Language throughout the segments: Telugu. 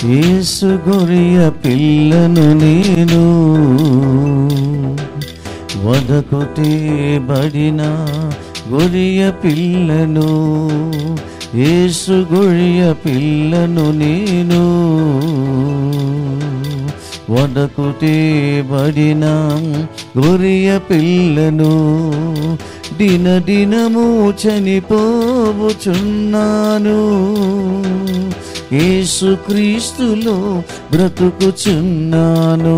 యేసు గొర్రె పిల్లను నేను, వదకు తేబడిన గొర్రె పిల్లను. యేసు గొర్రె పిల్లను నేను, వదకు తేబడిన గొర్రె పిల్లను. దినదినము చనిపోవుచున్నాను, యేసు క్రీస్తులో బ్రతుకుచున్నాను.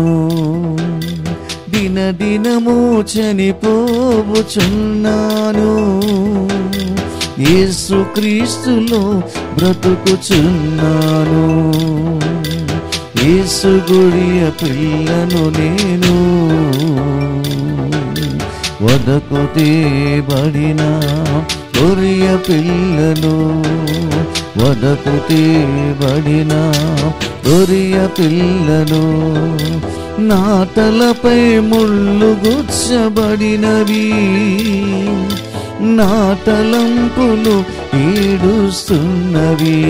దినదినము చనిపోవుచున్నాను, యేసు క్రీస్తులో బ్రతుకుచున్నాను. యేసు గొర్రె పిల్లను నేను, వదకు తేబడిన గొర్రె పిల్లను. వదకు తేబడిన గొర్రె పిల్లను. నా తలపై ముళ్ళు గుచ్చబడినవి, నా తలంపులు ఈడుస్తున్నవి.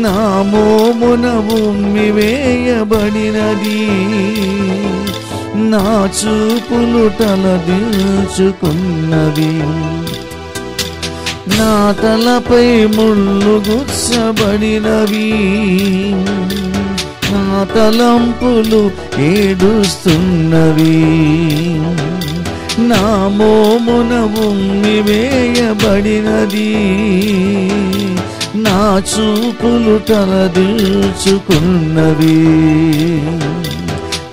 నా మోమున ఉమ్మి వేయబడినది, నా చూపులు తలదించుకున్నవి. నా తలపై ముళ్ళు గుచ్చబడినవి, నా తలంపులు ఏడుస్తున్నవి. నా మోమున ఉమ్మి వేయబడినది, నా చూపులు తలదించుకున్నవి.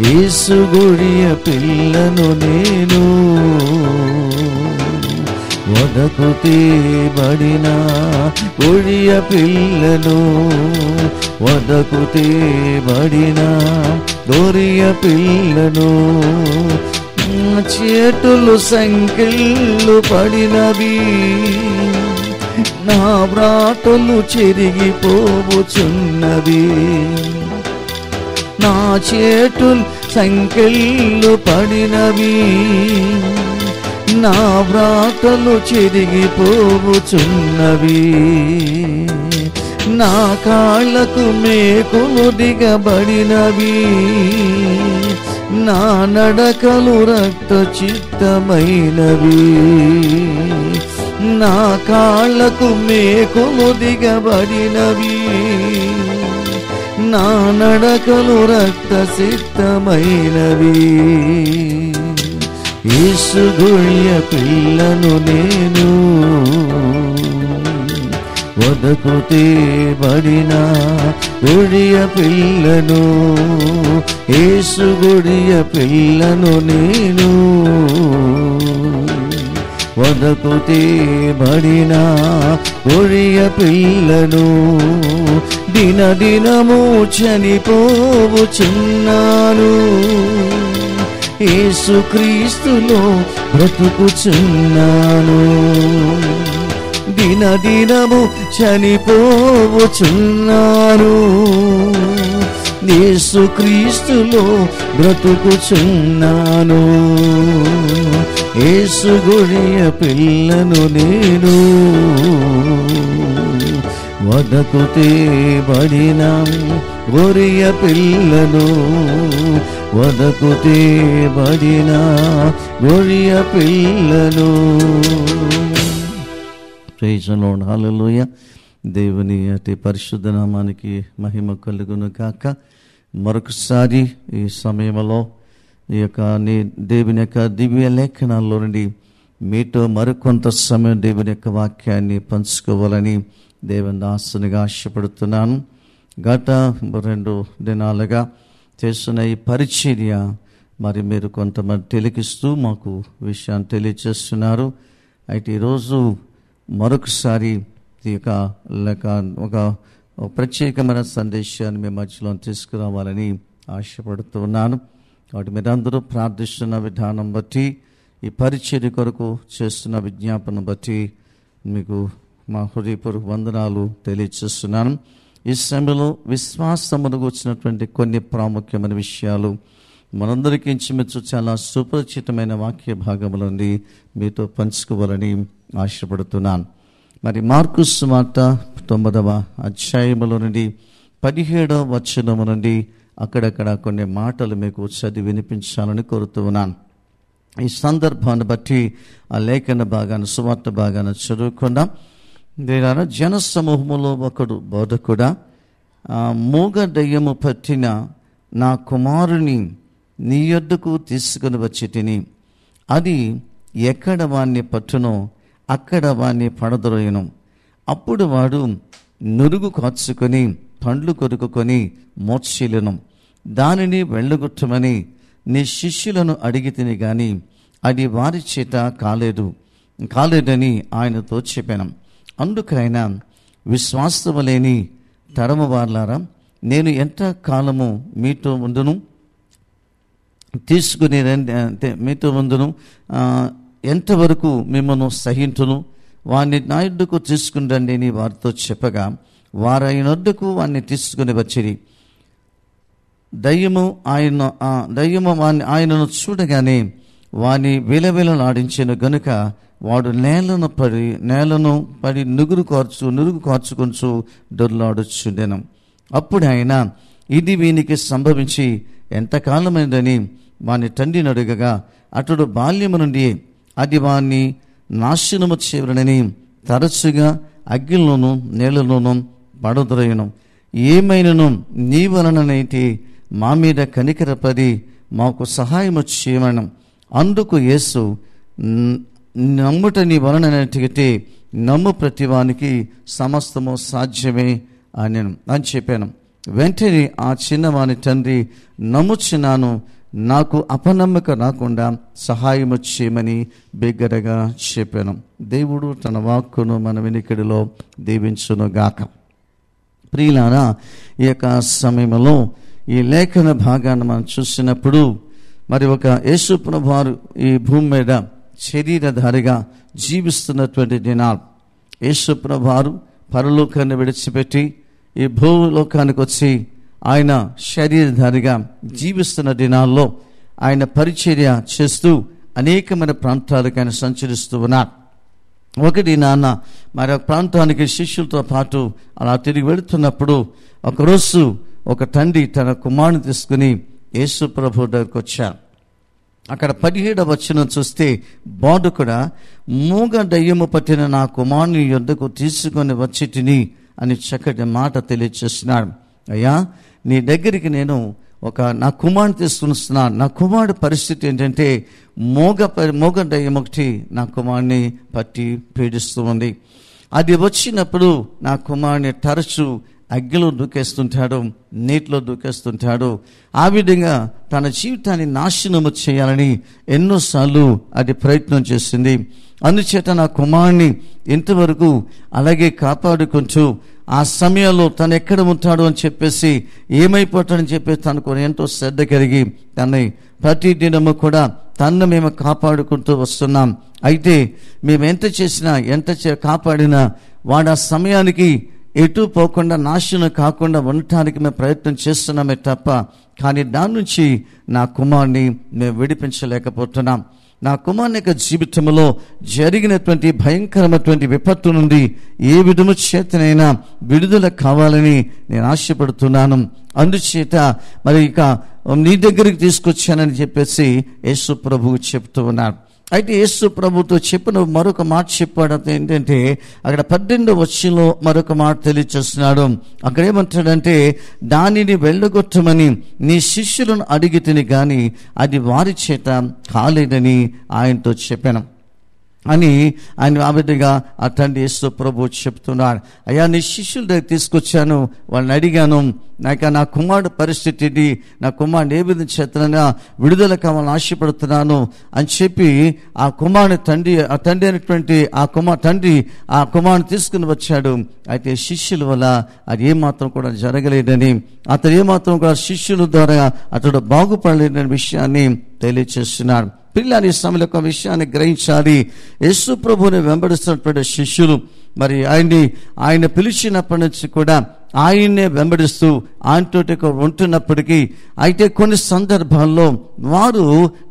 యేసు గొర్రె పిల్లను నేను, వదకు తేబడిన గొర్రె పిల్లను. వదకు తేబడిన గొర్రె పిల్లను. చేతులు సంకెళ్ళు పడినవి, నా వ్రాతలు చెరిగిపోవుచున్నవి. నా చేతులు సంకెళ్ళు పడినవి, నా వ్రాతలు చెరిగిపోవుచున్నవి. నా కాళ్ళకు మేకులు దిగబడినవి, నా నడకలు రక్త చిత్తమైనవి. నా కాళ్ళకు మేకులు దిగబడినవి, నా నడకలు రక్త సిద్ధమైనవి. యేసు గొర్రె పిల్లను నేను, వదకు తేబడిన గొర్రె పిల్లను. యేసు గొర్రె పిల్లను నేను, వదకు తేబడిన గొర్రె పిల్లను. దినదినము చనిపోవుచున్నాను, యేసు క్రీస్తులో బ్రతుకుచున్నాను. దినదినము చనిపోవుచున్నాను, యేసు క్రీస్తులో బ్రతుకుచున్నాను. యేసు గొర్రె పిల్లను నేను, వదకు తేబడిన గొర్రె పిల్లను. వదకు తేబడిన గొర్రె పిల్లను. ప్రైజ్ ది లార్డ్, హల్లెలూయా. దేవుని అతి పరిశుద్ధ నామానికి మహిమ కలుగును కాక. మరొకసారి ఈ సమయంలో ఈ యొక్క దేవుని యొక్క దివ్య లేఖనాల్లో నుండి మీతో మరికొంత సమయం దేవుని యొక్క వాక్యాన్ని పంచుకోవాలని దేవుని దాసునిగా ఆశపడుతున్నాను. గత 2 దినాలుగా చేస్తున్న ఈ పరిచర్య మరి మీరు కొంతమంది తిలకిస్తూ మాకు విషయాన్ని తెలియచేస్తున్నారు. అయితే ఈరోజు మరొకసారి ఈ యొక్క ఒక ప్రత్యేకమైన సందేశాన్ని మీ మధ్యలో తీసుకురావాలని ఆశపడుతున్నాను. కాబట్టి మీరందరూ ప్రార్థిస్తున్న విధానం బట్టి, ఈ పరిచర్య కొరకు చేస్తున్న విజ్ఞాపన బట్టి మీకు మా హృదయపూర్వక వందనాలు తెలియచేస్తున్నాను. ఈ సమయంలో విశ్వాసమునకు వచ్చినటువంటి కొన్ని ప్రాముఖ్యమైన విషయాలు మనందరికీ ఇంచుమించు చాలా సుపరిచితమైన వాక్య భాగములుంది మీతో పంచుకోవాలని ఆశపడుతున్నాను. మరి మార్కు సువార్త 9వ అధ్యాయములో నుండి 17వ వచనం నుండి అక్కడక్కడ కొన్ని మాటలు మీకు చదివి వినిపించాలని కోరుతూ ఉన్నాను. ఈ సందర్భాన్ని బట్టి ఆ లేఖన భాగాన్ని, సువార్త భాగాన్ని చదువుకుందాం. జన సమూహములో ఒకడు బోధకుడా, మూగ దయ్యము పట్టిన నా కుమారుని నీ యొద్దకు తీసుకుని వచ్చి తిని, అది ఎక్కడ వాణ్ణి పట్టునో అక్కడ వాణ్ణి పడద్రోయును. అప్పుడు వాడు నురుగు కార్చుకొని పండ్లు కొరుకుకొని మోర్చిల్లును. దానిని వెళ్ళగొట్టమని నీ శిష్యులను అడిగి తిని గాని అది వారి చేత కాలేదని ఆయనతో చెప్పాను. అందుకైనా విశ్వాసము లేని తరము వార్లారా, నేను ఎంత కాలము మీతో ఉండును, తీసుకుని మీతో ఉండును, ఎంతవరకు మిమ్మల్ని సహించును, వారిని నా యొద్దకు తీసుకుని రండి అని వారితో చెప్పగా వారు ఆయన వద్దకు వారిని తీసుకుని వచ్చిరి. దయ్యము ఆయనను చూడగానే వాని విలవిలలాడించిన గనుక వాడు నేలను పడి నురుగు కార్చుకొంచు దొర్లాడుచుండెను. అప్పుడు ఆయన ఇది వీనికి సంభవించి ఎంతకాలమైందని వాని తండ్రిని అడుగగా అతడు బాల్యము నుండి అది వాణ్ణి నాశనము చేయవలనని తరచుగా అగ్నిలోను నీళ్లలోనూ పడద్రోయును. ఏమైనను నీ వలననైతే మా మీద కనికరపడి మాకు సహాయము చేయమను. అందుకు యేసు, నమ్ముట నీ వలననైతే నమ్ము ప్రతివానికి సమస్తము సాధ్యమే అని చెప్పాను. వెంటనే ఆ చిన్నవాని తండ్రి, నమ్ముచున్నాను, నాకు అపనమ్మక రాకుండా సహాయము చేయమని బిగ్గరగా చెప్పాను. దేవుడు తన వాక్కును మన వినికిడిలో దీవించునుగాక. ప్రియులారా, ఈ యొక్క సమయంలో ఈ లేఖన భాగాన్ని మనం చూసినప్పుడు మరి ఒక యేసు ప్రభువారు ఈ భూమి మీద శరీరధారిగా జీవిస్తున్నటువంటి దినాలు, యేసు ప్రభువారు పరలోకాన్ని విడిచిపెట్టి ఈ భూలోకానికి వచ్చి ఆయన శరీరధారిగా జీవిస్తున్న దినాల్లో ఆయన పరిచర్య చేస్తూ అనేకమైన ప్రాంతాలకు ఆయన సంచరిస్తూ ఉన్నారు. ఒకటి నాన్న మరొక ప్రాంతానికి శిష్యులతో పాటు అలా తిరిగి వెళుతున్నప్పుడు ఒకరోజు ఒక తండ్రి తన కుమారుని తీసుకుని యేసు ప్రభు దగ్గరకు వచ్చారు. అక్కడ 17వ వచనం చూస్తే, బోధకుడా, మూగ దయ్యము పట్టిన నా కుమారుని యొద్దకు తీసుకొని వచ్చి తిని అని చక్కటి మాట తెలియచేస్తున్నాడు. అయ్యా, నీ దగ్గరికి నేను నా కుమారుని తీసుకుని వస్తున్నాను. నా కుమారుడు పరిస్థితి ఏంటంటే మూగ దయ్యం ఒకటి నా కుమారుని పట్టి పీడిస్తూ ఉంది. అది వచ్చినప్పుడు నా కుమారుని తరచు అగ్గిలో దూకేస్తుంటాడు, నీటిలో దూకేస్తుంటాడు. ఆ విధంగా తన జీవితాన్ని నాశనము చేయాలని ఎన్నోసార్లు అది ప్రయత్నం చేసింది. అందుచేత నా కుమారుని ఇంతవరకు అలాగే కాపాడుకుంటూ ఆ సమయంలో తను ఎక్కడ ఉంటాడు అని చెప్పేసి, ఏమైపోతాడని చెప్పేసి తనకు ఎంతో శ్రద్ధ కలిగి తనని ప్రతి దినము కూడా తన్ను మేము కాపాడుకుంటూ వస్తున్నాం. అయితే మేము ఎంత చేసినా కాపాడినా వాడు ఆ సమయానికి ఎటు పోకుండా నాశనం కాకుండా ఉండటానికి మేము ప్రయత్నం చేస్తున్నామే తప్ప, కానీ దాని నుంచి నా కుమారుని మేము విడిపించలేకపోతున్నాం. నా కుమారుని యొక్క జీవితంలో జరిగినటువంటి భయంకరమైనటువంటి విపత్తు నుండి ఏ విధము చేతనైనా విడుదల కావాలని నేను ఆశపడుతున్నాను. అందుచేత మరి ఇక నీ దగ్గరికి తీసుకొచ్చానని చెప్పేసి యేసు ప్రభువు చెప్తూ ఉన్నాడు. అయితే యేసు ప్రభుతో చెప్పిన మరొక మాట చెప్పాడు. ఏంటంటే అక్కడ 18వ వచనంలో మరొక మాట తెలియచేస్తున్నాడు. అక్కడ ఏమంటాడంటే, దానిని వెళ్ళగొట్టమని నీ శిష్యులను అడిగి తిని గాని అది వారి చేత కాలేదని ఆయనతో చెప్పాను అని ఆయన ఆ విధంగా ఆ తండ్రి యేసు ప్రభు చెప్తున్నాడు. అయ్యా, నీ శిష్యుల దగ్గర తీసుకొచ్చాను, వాళ్ళని అడిగాను, నా కుమారుడు పరిస్థితి ఇది, నా కుమారుడు ఏ విధంగా చేతనైనా విడుదల కావాలని ఆశపడుతున్నాను అని చెప్పి ఆ కుమారుని తండ్రి అయినటువంటి ఆ కుమారుని తీసుకుని వచ్చాడు. అయితే శిష్యుల వల్ల అది ఏమాత్రం కూడా జరగలేదని, అతడు ఏమాత్రం కూడా శిష్యుల ద్వారా అతడు బాగుపడలేదనే విషయాన్ని తెలియచేస్తున్నాడు. పిల్లలు ఈ సమయంలో ఒక విషయాన్ని గ్రహించాలి. యేసు ప్రభువుని వెంబడిస్తున్నటువంటి శిష్యులు మరి ఆయన పిలిచినప్పటి నుంచి కూడా ఆయన్నే వెంబడిస్తూ ఆయనతోటి ఉంటున్నప్పటికీ, అయితే కొన్ని సందర్భాల్లో వారు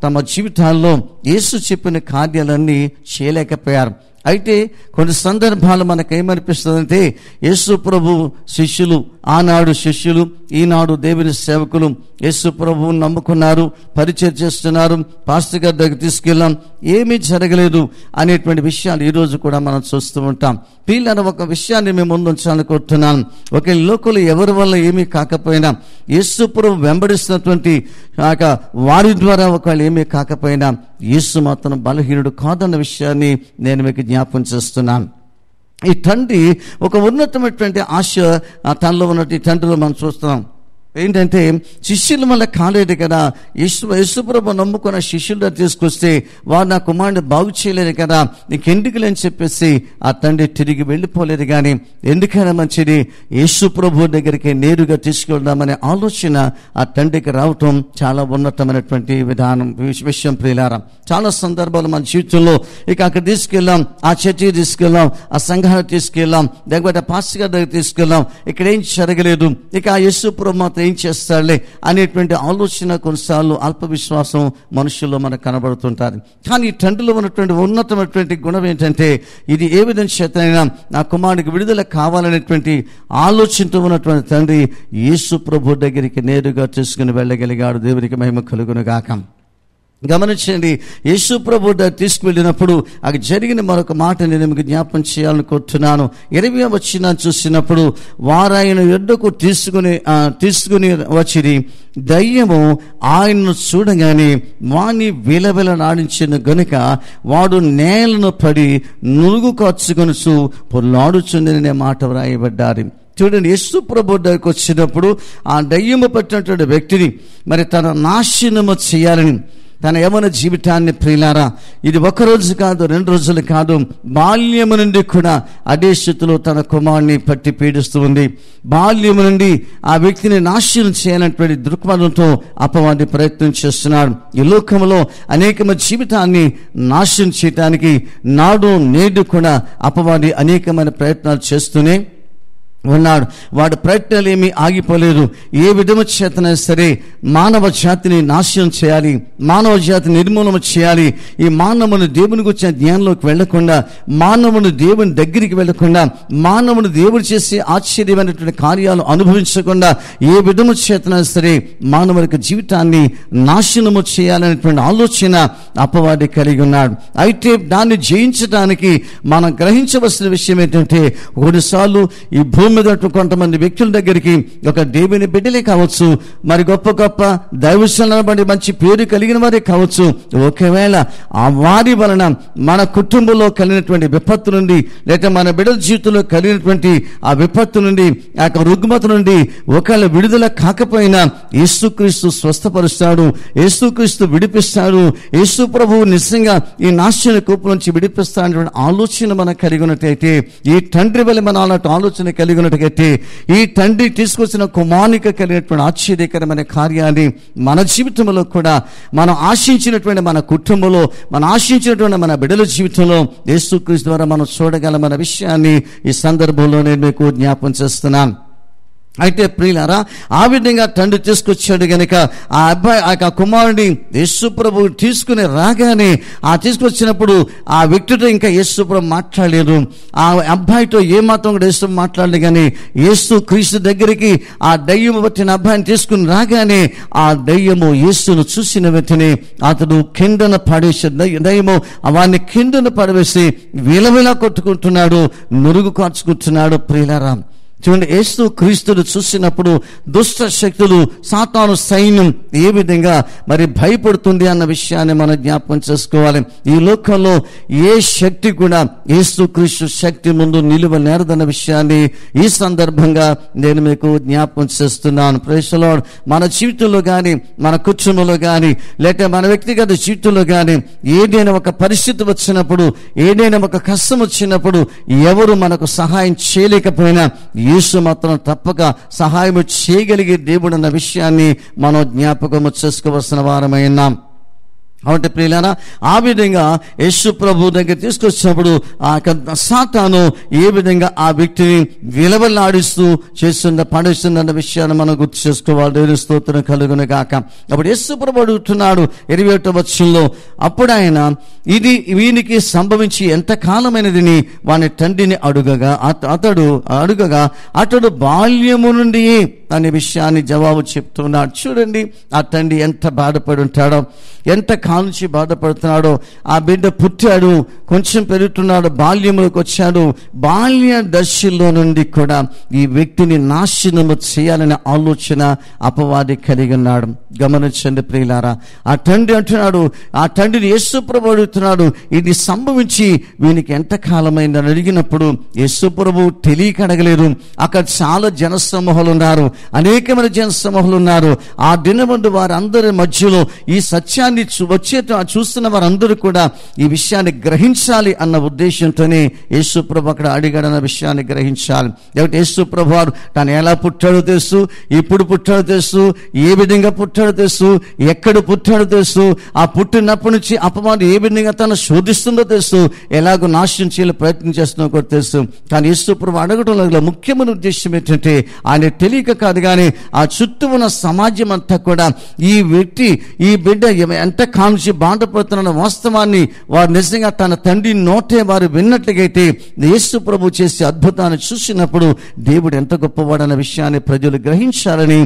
తమ జీవితాల్లో యేసు చెప్పిన కార్యాలన్నీ చేయలేకపోయారు. అయితే కొన్ని సందర్భాలు మనకేమనిపిస్తుందంటే యేసు ప్రభు శిష్యులు, ఆనాడు శిష్యులు, ఈనాడు దేవుని సేవకులు యేసు ప్రభువుని నమ్ముకున్నారు, పరిచయం చేస్తున్నారు, పాస్టర్ గారి దగ్గర తీసుకెళ్ళాం, ఏమీ జరగలేదు అనేటువంటి విషయాలు ఈరోజు కూడా మనం చూస్తూ ఉంటాం. పిల్లల ఒక విషయాన్ని మేము ముందుంచాలనుకుంటున్నాను. ఒక లోకలు ఎవరి వల్ల ఏమీ కాకపోయినా, యేసు ప్రభు వెంబడిస్తున్నటువంటి వారి ద్వారా ఒకవేళ ఏమీ కాకపోయినా, యేసు మాత్రం బలహీనుడు కాదన్న విషయాన్ని నేను మీకు జ్ఞాపకం చేస్తున్నాను. ఈ తండ్రి ఒక ఉన్నతమైనటువంటి ఆశ తనలో ఉన్నటువంటి తండ్రిలో మనం చూస్తున్నాం. ఏంటంటే శిష్యుల వల్ల కాలేదు కదా, యేసుప్రభు నమ్ముకున్న శిష్యులు తీసుకొస్తే వారు నా కుమారుని బాగు చేయలేదు కదా, నీకెందుకులే అని చెప్పేసి ఆ తండ్రి తిరిగి వెళ్ళిపోలేదు. కానీ ఎందుకైనా మంచిది యేసుప్రభు దగ్గరికి నేరుగా తీసుకెళ్దామనే ఆలోచన ఆ తండ్రికి రావటం చాలా ఉన్నతమైనటువంటి విధానం, విషయం. ప్రియులారా, చాలా సందర్భాలు మన జీవితంలో ఇక అక్కడ తీసుకెళ్ళాం, ఆ చర్చికి తీసుకెళ్ళాం, ఆ సంఘానికి తీసుకెళ్ళాం, లేకపోతే పాస్టర్ గారి దగ్గర తీసుకెళ్ళాం, ఇక్కడ ఏం జరగలేదు, ఇక ఆ యేసుప్రభు మాత్రం ఏం చేస్తాడులే అనేటువంటి ఆలోచన కొన్నిసార్లు అల్ప విశ్వాసం మనుషుల్లో మనకు కనబడుతుంటుంది. కానీ ఈ తండ్రిలో ఉన్నటువంటి ఉన్నతమైనటువంటి గుణం ఏంటంటే, ఇది ఏ విధంగా చేతనైనా నా కుమారుడికి విడుదల కావాలనేటువంటి ఆలోచనతో ఉన్నటువంటి తండ్రి యేసు ప్రభు దగ్గరికి నేరుగా తీసుకుని వెళ్ళగలిగాడు. దేవునికి మహిమ కలుగును గాక. గమనించండి, యేసు ప్రభు తీసుకువెళ్ళినప్పుడు అది జరిగిన మరొక మాట నేను మీకు జ్ఞాపకం చేయాలనుకుంటున్నాను. 20వ వచనం చూసినప్పుడు, వారాయన యొద్దకు తీసుకుని వచ్చిరి, దయ్యము ఆయనను చూడగానే వాణ్ణి విలవిలనాడించిన గనుక వాడు నేలను పడి నురుగు కార్చుకొనుచు పొర్లాడుచుండనే మాట వ్రాయబడ్డారు. చూడండి, యేసు ప్రభు దగ్గరికి వచ్చినప్పుడు ఆ దయ్యము పట్టినటువంటి వ్యక్తిని మరి తన నాశనము చేయాలని తన యవ్వన జీవితాన్ని, ప్రియులారా, ఇది ఒకరోజు కాదు, 2 రోజులు కాదు, బాల్యము నుండి కూడా అదే స్థితిలో తన కుమారుని పట్టి పీడిస్తూ ఉంది. బాల్యము నుండి ఆ వ్యక్తిని నాశనం చేయాలనేటువంటి దృక్పథంతో అపవాది ప్రయత్నం చేస్తున్నాడు. ఈ లోకంలో అనేకమైన జీవితాన్ని నాశనం చేయడానికి నాడు నేడు కూడా అపవాది అనేకమైన ప్రయత్నాలు చేస్తూనే ఉన్నాడు. వాడి ప్రయత్నాలు ఏమీ ఆగిపోలేదు. ఏ విధము చేతనే సరే మానవ జాతిని నాశనం చేయాలి, మానవ జాతిని నిర్మూలన చేయాలి. ఈ మానవుని దేవుని గురించిన జ్ఞానంలోకి వెళ్లకుండా, మానవుని దేవుని దగ్గరికి వెళ్లకుండా, మానవుని దేవుడు చేసే ఆశ్చర్యమైనటువంటి కార్యాలు అనుభవించకుండా ఏ విధము చేతనే సరే మానవునికి జీవితాన్ని నాశనము చేయాలనేటువంటి ఆలోచన అపవాది కలిగి ఉన్నాడు. అయితే దాన్ని జయించడానికి మనం గ్రహించవలసిన విషయం ఏంటంటే, కొన్నిసార్లు ఈ భూమి మీద కొంతమంది వ్యక్తుల దగ్గరికి ఒక దేవుని బిడ్డలే కావచ్చు, మరి గొప్ప గొప్ప దైవశనబడి మంచి పేరు కలిగిన వారే కావచ్చు, ఒకవేళ ఆ వారి వలన మన కుటుంబంలో కలిగినటువంటి విపత్తు నుండి, లేక మన బిడ్డల జీవితంలో కలిగినటువంటి ఆ విపత్తు నుండి, ఆ రుగ్మత నుండి ఒకవేళ విడుదల కాకపోయినా యేసుక్రీస్తు స్వస్థపరుస్తాడు, యేసుక్రీస్తు విడిపిస్తాడు, యేసు ప్రభువు నిజంగా ఈ నాశన కూపు నుంచి విడిపిస్తాడనే ఆలోచన మనం కలిగి ఉన్నట్టయితే, ఈ తండ్రి వల్ల మన అలాంటి ఆలోచన కలిగి ఉన్నట్టయితే, ఈ తండ్రి తీసుకొచ్చిన కుమారునికి కలిగినటువంటి ఆశ్చర్యకరమైన కార్యాన్ని మన జీవితంలో కూడా, మనం ఆశించినటువంటి మన కుటుంబంలో, మనం ఆశించినటువంటి మన బిడ్డల జీవితంలో యేసుక్రీస్తు ద్వారా మనం చూడగలమన్న విషయాన్ని ఈ సందర్భంలో నేను మీకు జ్ఞాపకం చేస్తున్నాను. అయితే ప్రియులారా, ఆ విధంగా తండ్రి తీసుకొచ్చాడు గనుక ఆ అబ్బాయి ఆ కుమారుడిని యేసు ప్రభు తీసుకుని రాగానే, ఆ తీసుకొచ్చినప్పుడు ఆ వ్యక్తితో ఇంకా యేసు ప్రభు మాట్లాడలేదు, ఆ అబ్బాయితో ఏమాత్రం కూడా యేసు మాట్లాడలేదు. కానీ యేసు క్రీస్తు దగ్గరికి ఆ దయ్యము పట్టిన అబ్బాయిని తీసుకుని రాగానే ఆ దయ్యము యేసును చూసిన వెంటనే అతడు కిందన పడేసి, దయ్యము వాడిని కిందన పడవేసి విలవిలా కొట్టుకుంటున్నాడు, నురుగు కార్చుకుంటున్నాడు. ప్రియులారా, చూడండి, యేసు క్రీస్తును చూసినప్పుడు దుష్ట శక్తులు, సాతాను సైన్యం ఏ విధంగా మరి భయపడుతుంది అన్న విషయాన్ని మనం జ్ఞాపకం చేసుకోవాలి. ఈ లోకంలో ఏ శక్తి కూడా యేసు క్రీస్తు శక్తి ముందు నిలువనేరదన్న విషయాన్ని ఈ సందర్భంగా నేను మీకు జ్ఞాపకం చేస్తున్నాను. Praise the Lord. మన జీవితంలో కానీ, మన కుటుంబంలో కానీ, లేక మన వ్యక్తిగత జీవితంలో కానీ ఏదైనా ఒక పరిస్థితి వచ్చినప్పుడు, ఏదైనా ఒక కష్టం వచ్చినప్పుడు, ఎవరు మనకు సహాయం చేయలేకపోయినా యేసు మాత్రం తప్పక సహాయం చేయగలిగే దేవుడు అన్న విషయాన్ని మనం జ్ఞాపకం చేసుకోవలసిన వారమై ఉన్నాం. కాబట్టి ప్రియులారా, ఆ విధంగా యేసు ప్రభు దగ్గర తీసుకొచ్చినప్పుడు ఆ సాతాను ఏ విధంగా ఆ వ్యక్తిని విలవలాడిస్తూ పడేస్తుందన్న విషయాన్ని మనం గుర్తు చేసుకోవాలి. దేవుని స్తోత్రం కలుగును గాక. అప్పుడు యేసు ప్రభు అడుగుతున్నాడు 21వ వచనంలో, అప్పుడు ఆయన ఇది వీనికి సంభవించి ఎంత కాలమైనదని వాని తండ్రిని అడుగగా అతడు బాల్యము నుండి అనే విషయాన్ని జవాబు చెప్తున్నాడు. చూడండి, ఆ తండ్రి ఎంత బాధపడి ఉంటాడో, ఎంత కాల్చి బాధపడుతున్నాడో. ఆ బిడ్డ పుట్టాడు, కొంచెం పెరుగుతున్నాడు, బాల్యంలోకి వచ్చాడు. బాల్య దశలో నుండి కూడా ఈ వ్యక్తిని నాశనము చేయాలనే ఆలోచన అపవాది కలిగి ఉన్నాడు. గమనించండి ప్రియులారా, ఆ తండ్రి అంటున్నాడు, ఆ తండ్రిని యేసు ప్రభు అడుగుతున్నాడు, ఇది సంభవించి వీనికి ఎంత కాలమైందని అడిగినప్పుడు యేసు ప్రభు తెలియక అడగలేదు. అక్కడ చాలా జనసమూహాలు ఉన్నారు, అనేకమైన జనసమూహాలు ఉన్నారు. ఆ దినమందు వారందరి మధ్యలో ఈ సత్యాన్ని చూస్తున్న వారందరూ కూడా ఈ విషయాన్ని గ్రహించాలి అన్న ఉద్దేశంతోనే యేసు ప్రభు అక్కడ అడిగాడన్న విషయాన్ని గ్రహించాలి. కాబట్టి యేసు ప్రభు వారు తాను ఎలా పుట్టాడో తెలుసు, ఇప్పుడు పుట్టాడో తెలుసు, ఏ విధంగా పుట్టాడో తెలుసు, ఎక్కడ పుట్టాడో తెలుసు, ఆ పుట్టినప్పటి నుంచి అపవాది ఏ విధంగా తను శోధిస్తుందో తెలుసు, ఎలాగో నాశనం చేయాలని ప్రయత్నం చేస్తుందో కూడా తెలుసు. కానీ యేసు ప్రభు అడగడంలో ముఖ్యమైన ఉద్దేశం ఏంటంటే, ఆయన తెలియక కాదు కానీ ఆ చుట్టూ ఉన్న సమాజం అంతా కూడా ఈ వ్యక్తి, ఈ బిడ్డ ఎంత కాల్చి బాధపడుతున్న వాస్తవాన్ని వారు నిజంగా తన తండ్రి నోటే వారు విన్నట్లుగైతే యేసు ప్రభు చేసే అద్భుతాన్ని చూసినప్పుడు దేవుడు ఎంత గొప్పవాడన్న విషయాన్ని ప్రజలు గ్రహించాలని,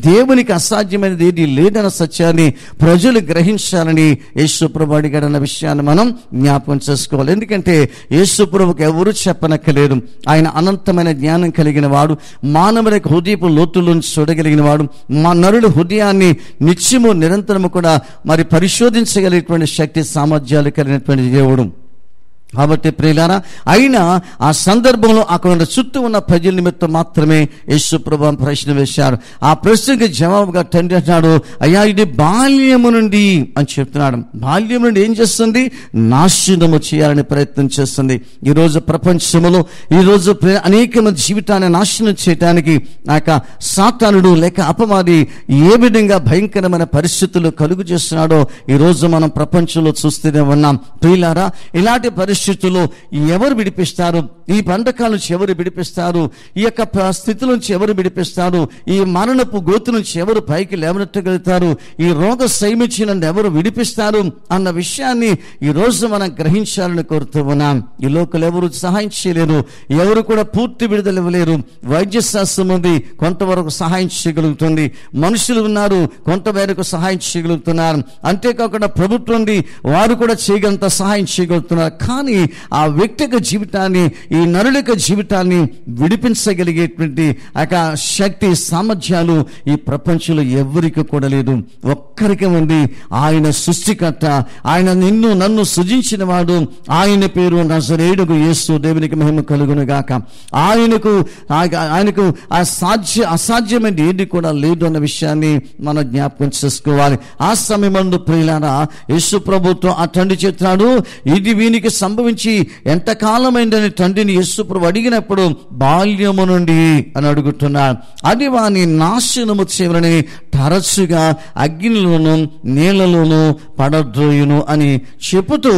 దేవునికి అసాధ్యమైనది ఏది లేదన్న సత్యాన్ని ప్రజలు గ్రహించాలని యేసు ప్రభు అడిగాడన్న విషయాన్ని మనం జ్ఞాపకం చేసుకోవాలి. ఎందుకంటే యేసు ప్రభుకి ఎవరు చెప్పనక్కలేదు. ఆయన అనంతమైన జ్ఞానం కలిగిన వాడు, మానవుల హృదయపు లోతులను చూడగలిగిన వాడు, మా నరుడు హృదయాన్ని నిత్యము నిరంతరము కూడా మరి పరిశోధించగలిగినటువంటి శక్తి సామర్థ్యాలు కలిగినటువంటి దేవుడు. కాబట్టి ప్రియులారా, అయినా ఆ సందర్భంలో అక్కడ చుట్టూ ఉన్న ప్రజల నిమిత్తం మాత్రమే యేసు ప్రభు ప్రశ్న వేశారు. ఆ ప్రశ్నకి జవాబుగా తండ్రి అంటున్నాడు, అయ్యా ఇది బాల్యము నుండి అని చెప్తున్నాడు. బాల్యం నుండి ఏం చేస్తుంది? నాశనము చేయాలని ప్రయత్నం చేస్తుంది. ఈరోజు ప్రపంచంలో ఈరోజు అనేక మంది జీవితాన్ని నాశనం చేయడానికి సాతానుడు లేక అపవాది ఏ విధంగా భయంకరమైన పరిస్థితులు కలుగు చేస్తున్నాడో ఈరోజు మనం ప్రపంచంలో చూస్తూనే ఉన్నాం. ప్రియులారా, ఇలాంటి పరిస్థితుల్లో ఎవరు విడిపిస్తారు? ఈ బంధకాల నుంచి ఎవరు విడిపిస్తారు? ఈ యొక్క స్థితి నుంచి ఎవరు విడిపిస్తారు? ఈ మరణపు గోతు నుంచి ఎవరు పైకి లేవనెత్తగలుగుతారు? ఈ రోగ సైమించి నన్ను ఎవరు విడిపిస్తారు అన్న విషయాన్ని ఈ రోజు మనం గ్రహించాలని కోరుతూ ఉన్నాం. ఈ లోకలు ఎవరు సహాయం చేయలేరు, ఎవరు కూడా పూర్తి విడుదల ఇవ్వలేరు. వైద్య శాస్త్రం ఉంది, కొంతవరకు సహాయం చేయగలుగుతుంది. మనుషులు ఉన్నారు, కొంతవరకు సహాయం చేయగలుగుతున్నారు. అంతేకాకుండా ప్రభుత్వం ఉంది, వారు కూడా చేయగలంత సహాయం చేయగలుగుతున్నారు. కానీ ఆ వ్యక్తిగత జీవితాన్ని, ఈ నరుల జీవితాన్ని విడిపించగలిగేటువంటి శక్తి సామర్థ్యాలు ఈ ప్రపంచంలో ఎవరికి కూడా లేదు. ఒక్కరికి ఉంది. ఆయన సృష్టికర్త, ఆయన నిన్ను నన్ను సృజించిన వాడు. ఆయన పేరు నజరేయుడు యేసు. దేవునికి మహిమ కలుగును గాక. ఆయనకు అసాధ్యమైన ఏది కూడా లేదు అన్న విషయాన్ని మనం జ్ఞాపకం చేసుకోవాలి. ఆ సమయమందు ప్రియులారా, యేసు ప్రభుతో ఆ తండ్రి చెప్తున్నాడు, ఇది వీనికి సంభవించి ఎంతకాలమైందని తండ్రిని యేసు ప్రభు అడిగినప్పుడు బాల్యము నుండి అని అడుగుతున్నాడు. అది వాని నాశనము చేయాలని తరచుగా అగ్నిలోను నీళ్లలోను పడద్రోయును అని చెబుతూ,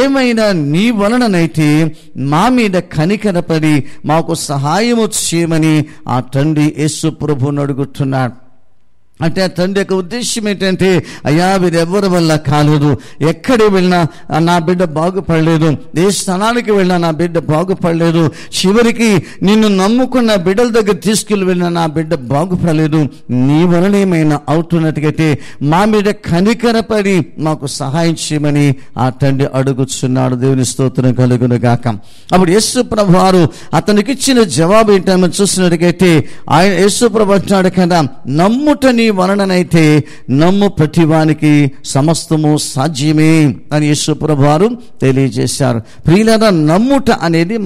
ఏమైనా నీ వలననైతే మా మీద కనికరపడి మాకు సహాయము చేయమని ఆ తండ్రి యేసు ప్రభువును అడుగుతున్నాడు. అంటే తండ్రి యొక్క ఉద్దేశం ఏంటంటే, అయ్యా వీరెవ్వరి వల్ల కాలేదు, ఎక్కడికి వెళ్ళినా నా బిడ్డ బాగుపడలేదు, ఏ స్థానానికి వెళ్ళినా నా బిడ్డ బాగుపడలేదు, చివరికి నిన్ను నమ్ముకున్న బిడ్డల దగ్గర తీసుకెళ్ళి వెళ్ళినా నా బిడ్డ బాగుపడలేదు. నీ వలన ఏమైనా అవుతున్నట్టుగైతే మా మీద కనికరపడి మాకు సహాయం చేయమని ఆ తండ్రి అడుగుతున్నాడు. దేవుని స్తోత్రం కలుగును గాక. అప్పుడు యేసు ప్రభు వారు అతనికి ఇచ్చిన జవాబు ఏంటని చూసినట్టుగైతే, ఆయన యేసు ప్రభు అంటున్నాడు కదా, నమ్ముట నీ వలననైతే నమ్ము ప్రతివానికి సమస్తము సాధ్యమే అని యేసు ప్రభు వారు తెలియజేశారు. ప్రియులారా, నమ్ముట అనేది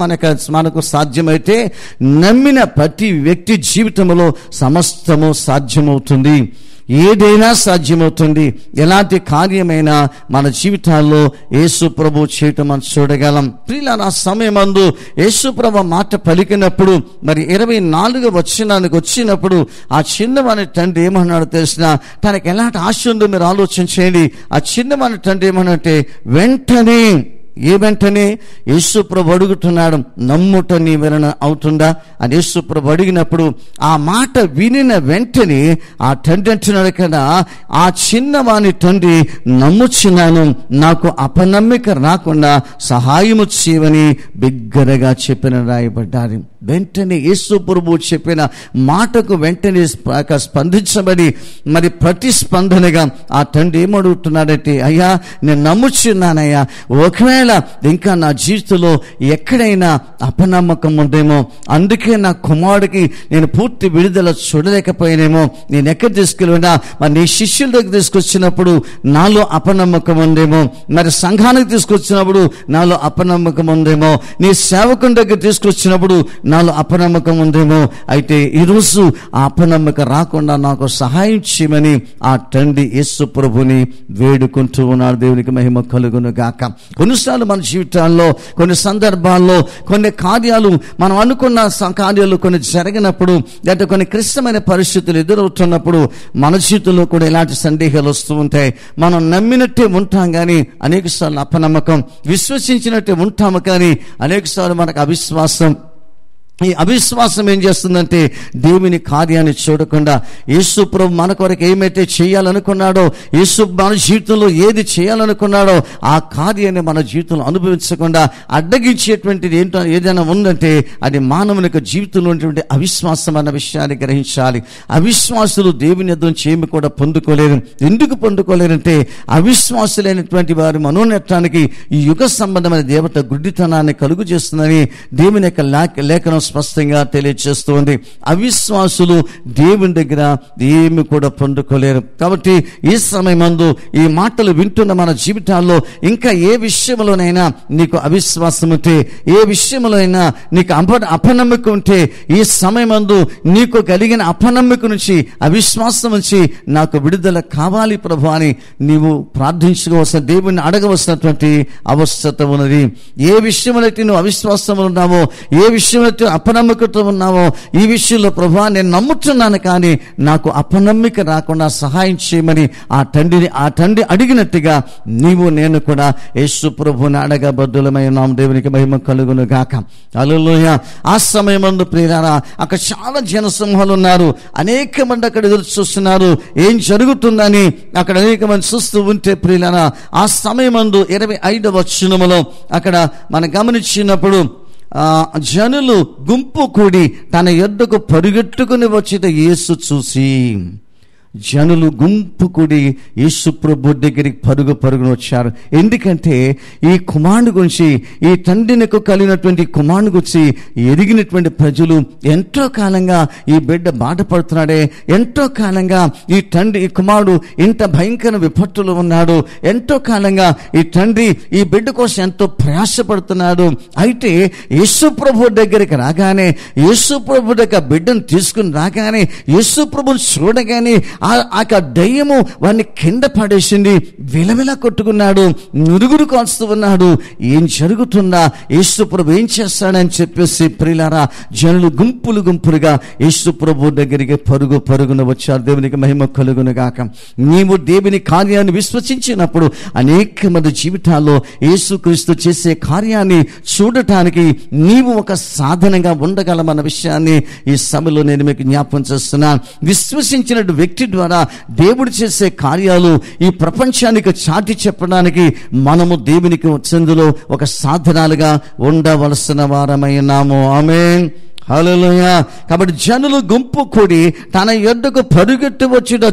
మనకు సాధ్యమైతే నమ్మిన ప్రతి వ్యక్తి జీవితంలో సమస్తము సాధ్యమవుతుంది. ఏదైనా సాధ్యమవుతుంది. ఎలాంటి కార్యమైనా మన జీవితాల్లో యేసు ప్రభు చేయటం మనం చూడగలం. ప్రియులారా, ఆ సమయమందు యేసు ప్రభు మాట పలికినప్పుడు మరి 24వ వచనానికి వచ్చినప్పుడు ఆ చిన్నవాని తండ్రి ఏమన్నాడో తెలిసిన, తనకి ఎలాంటి ఆశ ఉందో మీరు ఆలోచన చేయండి. ఆ చిన్నవాని తండ్రి ఏమన్నంటే వెంటనే యేసు ప్రభు అడుగుతున్నాడు, నమ్ముట నీ వలన అవుతుందా అని యేసు ప్రభు అడిగినప్పుడు ఆ మాట వినిన వెంటనే ఆ తండ్రి అంటున్నాడు కదా, ఆ చిన్నవాని తండ్రి నమ్ముచున్నాను, నాకు అపనమ్మిక రాకుండా సహాయము చేయమని బిగ్గరగా చెప్పిన రాయబడ్డారు. వెంటనే యేసు ప్రభు చెప్పిన మాటకు వెంటనే స్పందించబడి మరి ప్రతిస్పందనగా ఆ తండ్రి ఏమడుగుతున్నాడంటే, అయ్యా నేను నమ్ముచున్నానయ్యా, ఒకవేళ ఇంకా నా జీవితంలో ఎక్కడైనా అపనమ్మకం ఉందేమో, అందుకే నా కుమారుడికి నేను పూర్తి విడుదల చూడలేకపోయానేమో, నేను ఎక్కడ తీసుకెళ్ళినా మరి నీ శిష్యుల దగ్గర తీసుకొచ్చినప్పుడు నాలో అపనమ్మకం ఉందేమో, మరి సంఘానికి తీసుకొచ్చినప్పుడు నాలో అపనమ్మకం ఉందేమో, నీ సేవకుని దగ్గర తీసుకొచ్చినప్పుడు నాలో అపనమ్మకం ఉందేమో, అయితే ఈరోజు ఆ అపనమ్మకం రాకుండా నాకు సహాయం చేయమని ఆ తండ్రి యేసు ప్రభుని వేడుకుంటూ ఉన్నాడు. దేవునికి మహిమ కలుగును గాక. కొన్నిసార్లు మన జీవితాల్లో కొన్ని సందర్భాల్లో కొన్ని కార్యాలు మనం అనుకున్న కార్యాలు కొన్ని జరిగినప్పుడు, లేదా కొన్ని క్లిష్టమైన పరిస్థితులు ఎదురవుతున్నప్పుడు మన జీవితంలో కూడా ఇలాంటి సందేహాలు వస్తూ ఉంటాయి. మనం నమ్మినట్టే ఉంటాం కానీ అనేక సార్లు అపనమ్మకం, విశ్వసించినట్టే ఉంటాము కానీ అనేక సార్లు మనకు అవిశ్వాసం. ఈ అవిశ్వాసం ఏం చేస్తుందంటే దేవుని కార్యాన్ని చూడకుండా యేసు ప్రభు మన కొరకు ఏమైతే చేయాలనుకున్నాడో, యేసు మన జీవితంలో ఏది చేయాలనుకున్నాడో ఆ కార్యాన్ని మన జీవితంలో అనుభవించకుండా అడ్డగించేటువంటిది ఏంటో ఏదైనా ఉందంటే అది మానవుని జీవితంలో ఉన్నటువంటి అవిశ్వాసం అన్న విషయాన్ని గ్రహించాలి. అవిశ్వాసులు దేవుని యొద్ద నుంచి ఏమి కూడా పొందుకోలేరు. ఎందుకు పొందుకోలేరంటే అవిశ్వాసులైనటువంటి వారి మనోనేత్రానికి ఈ యుగ సంబంధమైన దేవత గుడ్డితనాన్ని కలుగు చేస్తుందని దేవుని యొక్క లేఖనం స్పష్టంగా తెలియజేస్తుంది. అవిశ్వాసులు దేవుని దగ్గర ఏమి కూడా పొందుకోలేరు. కాబట్టి ఈ సమయమందు ఈ మాటలు వింటున్న మన జీవితాల్లో ఇంకా ఏ విషయంలోనైనా నీకు అవిశ్వాసం ఉంటే, ఏ విషయంలో అయినా నీకు అపనమ్మకం ఉంటే, ఈ సమయమందు నీకు కలిగిన అపనమ్మకం నుంచి, అవిశ్వాసం నుంచి నాకు విడుదల కావాలి ప్రభు అని నీవు ప్రార్థించుకోవలసిన, దేవుణ్ణి అడగవలసినటువంటి అవసరత ఉన్నది. ఏ విషయంలో నువ్వు అవిశ్వాసం ఉన్నావో, ఏ విషయంలో అపనమ్మకతో ఉన్నావో, ఈ విషయంలో ప్రభువా నేను నమ్ముతున్నాను కానీ నాకు అపనమ్మిక రాకుండా సహాయం చేయమని ఆ తండ్రి అడిగినట్టుగా నీవు నేను కూడా యేసు ప్రభువుని అడగబద్దులమై ఉన్నాం. దేవునికి మహిమ కలుగును గాక. హల్లెలూయా. ఆ సమయమందు ప్రియులారా, అక్కడ చాలా జనసమూహాలు ఉన్నారు. అనేక మంది అక్కడ ఎదురు చూస్తున్నారు ఏం జరుగుతుందని. అక్కడ అనేక మంది చూస్తూ ఉంటే ప్రియులారా, ఆ సమయమందు 25వ వచనములో అక్కడ మనం గమనించినప్పుడు జనులు గుంపు కూడి తన యొద్దకు పరుగెట్టుకుని వచ్చిన యేసు చూసి, జనులు గుంపు కూడి యేసు ప్రభు దగ్గరికి పరుగున వచ్చారు. ఎందుకంటే ఈ కుమారుని గురించి, ఈ తండ్రినకు కలిగినటువంటి కుమారుని గురించి ఎరిగినటువంటి ప్రజలు ఎంతో కాలంగా ఈ బిడ్డ బాధపడుతున్నాడే, ఎంతో కాలంగా ఈ కుమారుడు ఇంత భయంకర విపత్తులో ఉన్నాడు, ఎంతో కాలంగా ఈ తండ్రి ఈ బిడ్డ కోసం ఎంతో ప్రయాసపడుతున్నాడు. అయితే యేసు ప్రభు దగ్గరికి రాగానే, యేసు ప్రభు దగ్గర బిడ్డను తీసుకుని రాగానే, యేసు ప్రభుని చూడగానే ఆ దయ్యము వాడిని కింద పడేసింది. విలవిల కొట్టుకున్నాడు, నురుగురు కాల్స్తూ ఉన్నాడు. ఏం జరుగుతుందా, యేసు ప్రభు ఏం చేస్తాడని చెప్పేసి ప్రియులారా, జనులు గుంపులుగా యేసు ప్రభు దగ్గరికి పరుగున వచ్చారు. దేవునికి మహిమ కలుగును గాక. నీవు దేవుని కార్యాన్ని విశ్వసించినప్పుడు అనేక మంది జీవితాల్లో యేసుక్రీస్తు చేసే కార్యాన్ని చూడటానికి నీవు ఒక సాధనంగా ఉండగలమన్న విషయాన్ని ఈ సభలో నేను మీకు జ్ఞాపకం చేస్తున్నాను. విశ్వసించిన వ్యక్తి ద్వారా దేవుడు చేసే కార్యాలు ఈ ప్రపంచానికి చాటి చెప్పడానికి మనము దేవునికి చెందులో ఒక సాధనాలుగా ఉండవలసిన వారమైనాము. ఆమేన్. హల్లెలూయా. కాబట్టి జనులు గుంపు కూడి తన యొద్దకు పరుగెత్తి వచ్చుట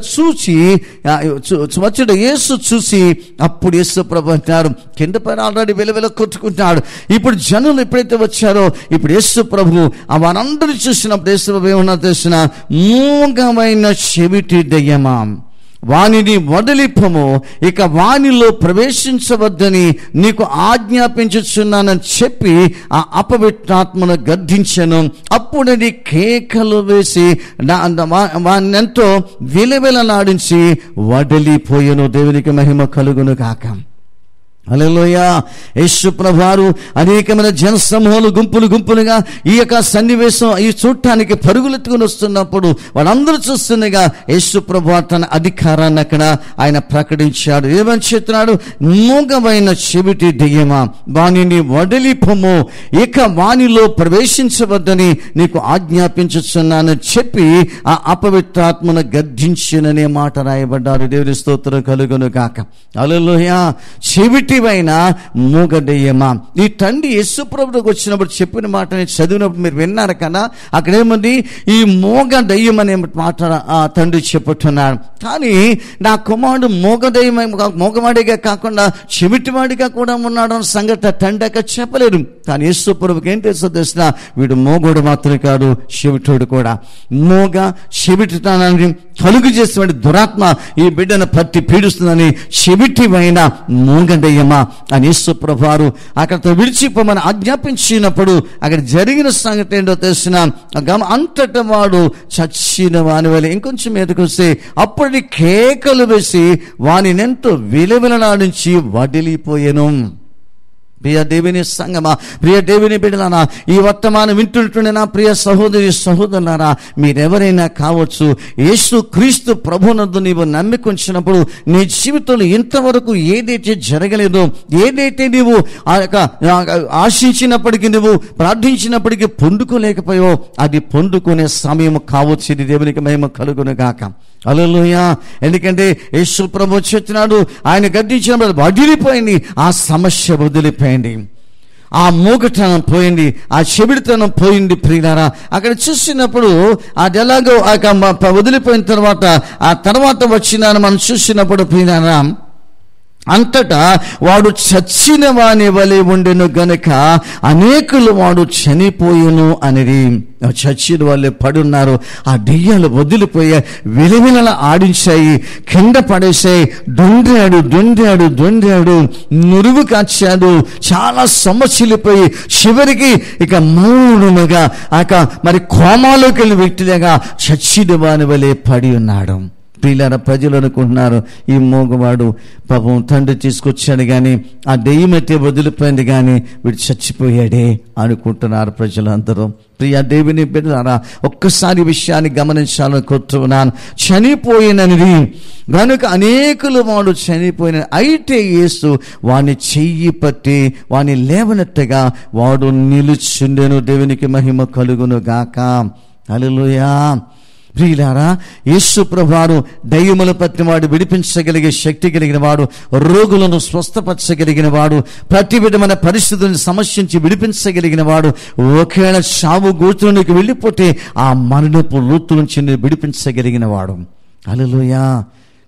యేసు చూసి, అప్పుడు యేసు ప్రభు అంటారు, కింద పైన ఆల్రెడీ వెలువెల కొట్టుకుంటున్నాడు. ఇప్పుడు జనులు ఎప్పుడైతే వచ్చారో, ఇప్పుడు యేసు ప్రభు వారందరూ చూసినప్పుడు యేసు ప్రభు ఏమన్నా తెలిసిన, మూగమైన చెవిటి దయ్యమా, వానిని వదిలిపము, ఇక వానిలో ప్రవేశించవద్దని నీకు ఆజ్ఞాపించుచున్నానని చెప్పి ఆ అపవిత్రాత్మను గద్దించెను. అప్పుడది కేకలు వేసి వాన్నెంతో విలవిలలాడించి వదిలిపోయెను. దేవునికి మహిమ కలుగును గాక. హల్లెలూయా. యేసు ప్రభువారు అనేకమైన జనసమూహాలు గుంపులుగా ఈ యొక్క సన్నివేశం ఈ చూడటానికి పరుగులెత్తుకుని వస్తున్నప్పుడు వాళ్ళందరూ చూస్తుండగా యేసు ప్రభువారు తన అధికారాన్ని అక్కడ ఆయన ప్రకటించాడు. ఏమని చెప్తున్నాడు? మూగమైన చెవిటి దెయ్యమా, వానిని వదిలిపొమ్ము, ఇక వానిలో ప్రవేశించవద్దని నీకు ఆజ్ఞాపించుచున్నానని చెప్పి ఆ అపవిత్రాత్మను గద్దించిననే మాట రాయబడ్డారు. దేవుని స్తోత్రం కలుగును గాక. హల్లెలూయా. చెవిటివైన మూగ దెయ్యమా. ఈ తండ్రి యేసు ప్రభువుకు వచ్చినప్పుడు చెప్పిన మాట నేను చదివినప్పుడు మీరు విన్నారు కదా. అక్కడేముంది? ఈ మూగ దెయ్యం అనే మాట ఆ తండ్రి చెప్పుతున్నాడు. కానీ నా కుమారుడు మూగవాడిగా కాకుండా చెవిటివాడిగా కూడా ఉన్నాడు అన్న సంగతి తండ్రి అక్కడ చెప్పలేదు. కానీ యేసు ప్రభువుకి ఏం తెలుసో తెలిసిన, వీడు మూగోడు మాత్రమే కాదు, చెవిటోడు కూడా. మూగ చెవిటితనాన్ని కలుగు చేసిన దురాత్మ ఈ బిడ్డను పట్టి పీడిస్తుందని చెవిటివైన మూగ దెయ్యమా అని యేసు ప్రభువారు అక్కడ విడిచిపోమని ఆజ్ఞాపించినప్పుడు అక్కడ జరిగిన సంగతి ఏంటో తెలిసిన, అంతటా వాడు చచ్చిన వాని వలె ఇంకొంచెం మీదకి వస్తే అప్పుడు కేకలు వేసి వానినెంతో విలవిలలాడించి వదిలిపోయెను. ప్రియ దేవుని సంగమా, ప్రియ దేవుని బిడ్డలారా, ఈ వర్తమానం వింటుంటుండే నా ప్రియ సహోదరి సహోదరులారా, మీరెవరైనా కావచ్చు. యేసు క్రీస్తు ప్రభువునందు నీవు నమ్మికొంచినప్పుడు నీ జీవితంలో ఇంతవరకు ఏదైతే జరగలేదో, ఏదైతే నీవు ఆశించినప్పటికీ నువ్వు ప్రార్థించినప్పటికీ పొందుకోలేకపోయావో అది పొందుకునే సమయం కావచ్చు. ఇది దేవునికి మహిమ కలుగును గాక. హల్లెలూయా. ఎందుకంటే యేసు ప్రభువు చెప్తున్నాడు, ఆయన గద్దించినప్పుడు వదిలిపోయింది, ఆ సమస్య వదిలిపోయింది, ఆ మూగతనం పోయింది, ఆ చెవిడితనం పోయింది. ప్రియులారా, అక్కడ చూసినప్పుడు అది ఎలాగో వదిలిపోయిన తర్వాత ఆ తర్వాత వచ్చిందని మనం చూసినప్పుడు ప్రియులారా, అంతటా వాడు చచ్చిన వాని వలె ఉండెను గనుక అనేకులు వాడు చనిపోయేను అనేది. చచ్చిన వాళ్ళే పడున్నారు. ఆ దెయ్యాలు వదిలిపోయా విలవిలల ఆడించాయి, కింద పడేసాయి. దొండాడు, నురుగు కాచాడు, చాలా సొమ్మసిల్లిపోయి చివరికి ఇక మౌనముగా మరి కోమాలోకి వెళ్ళి వ్యక్తిలాగా చచ్చిన వాని వలె పడి ఉన్నాడు. ప్రియులారా, ప్రజలు అనుకుంటున్నారు ఈ మూగవాడు పాపం తండ్రి తీసుకొచ్చాడు కానీ ఆ దెయ్యం అయితే వదిలిపోయింది కానీ వీడు చచ్చిపోయాడే అనుకుంటున్నారు ప్రజలందరూ. ప్రియ దేవుని బిడ్డలారా, ఒక్కసారి విషయాన్ని గమనించాలని కోరుతున్నాను. చనిపోయినది కనుక అనేకులు వాడు చనిపోయిన అయితే యేసు వాని చెయ్యి పట్టి వాని లేవనెత్తగా వాడు నిలుచుండెను. దేవునికి మహిమ కలుగును గాక. హల్లెలూయా. ప్రియులారా, యేసు ప్రభువారు దయ్యముల పట్టిన వాడు, విడిపించగలిగే శక్తి కలిగిన వాడు, రోగులను స్వస్థపరచగలిగిన వాడు, ప్రతి విధమైన పరిస్థితులను సమస్యించి విడిపించగలిగిన వాడు. ఒకవేళ చావు గోతులోనికి వెళ్ళిపోతే ఆ మరణపు లోతు నుంచి విడిపించగలిగిన వాడు. హల్లెలూయా.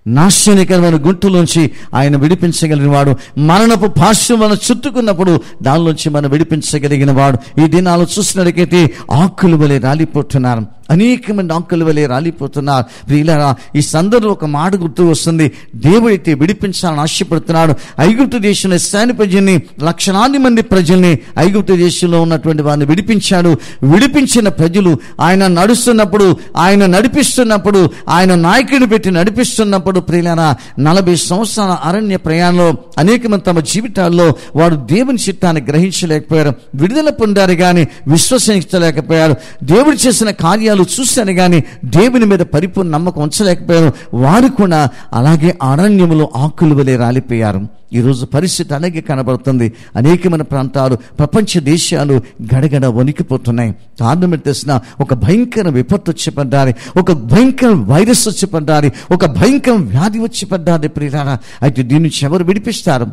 నాశనకరమైన గుంటులోంచి ఆయన విడిపించగలిగిన వాడు. మరణపు పాశం మనం చుట్టుకున్నప్పుడు దానిలోంచి మనం విడిపించగలిగిన వాడు. ఈ దినాలు చూసినట్లయితే ఆకులు వలె రాలిపోతున్నారు, అనేక మంది ఆకుల వలె రాలిపోతున్నారు. ప్రియులారా, ఈ సందర్భంలో ఒక మాట గుర్తు వస్తుంది. దేవుడైతే విడిపించాలని ఆశపడుతున్నాడు. ఐగుప్తు దేశంలో ఇశ్రాయేలు ప్రజల్ని, లక్షలాది మంది ప్రజల్ని ఐగుప్తు దేశంలో ఉన్నటువంటి వారిని విడిపించాడు. విడిపించిన ప్రజలు ఆయన నడుస్తున్నప్పుడు, ఆయన నడిపిస్తున్నప్పుడు, ఆయన నాయకుడిని పెట్టి నడిపిస్తున్నప్పుడు ప్రియులారా, 40 సంవత్సరాల అరణ్య ప్రయాణంలో అనేక మంది తమ జీవితాల్లో వారు దేవుని చిత్తాన్ని గ్రహించలేకపోయారు. విడుదల పొందారు కానీ విశ్వసించలేకపోయారు. దేవుడు చేసిన కార్యాలు చూశారు కానీ దేవుని మీద పరిపూర్ణ నమ్మకం ఉంచలేకపోయారు. వారు కూడా అలాగే అరణ్యములో ఆకులు వలె రాలిపోయారు. ఈరోజు పరిస్థితి అలాగే కనబడుతుంది. అనేకమైన ప్రాంతాలు, ప్రపంచ దేశాలు గడగడ వణికిపోతున్నాయి. కారణం తెలిసిన ఒక భయంకర విపత్తు వచ్చి పడ్డారు, ఒక భయంకర వైరస్ వచ్చి పడ్డారు, ఒక భయంకర వ్యాధి వచ్చి పడ్డారు. ప్రియులారా, అయితే దీని నుంచి ఎవరు విడిపిస్తారు?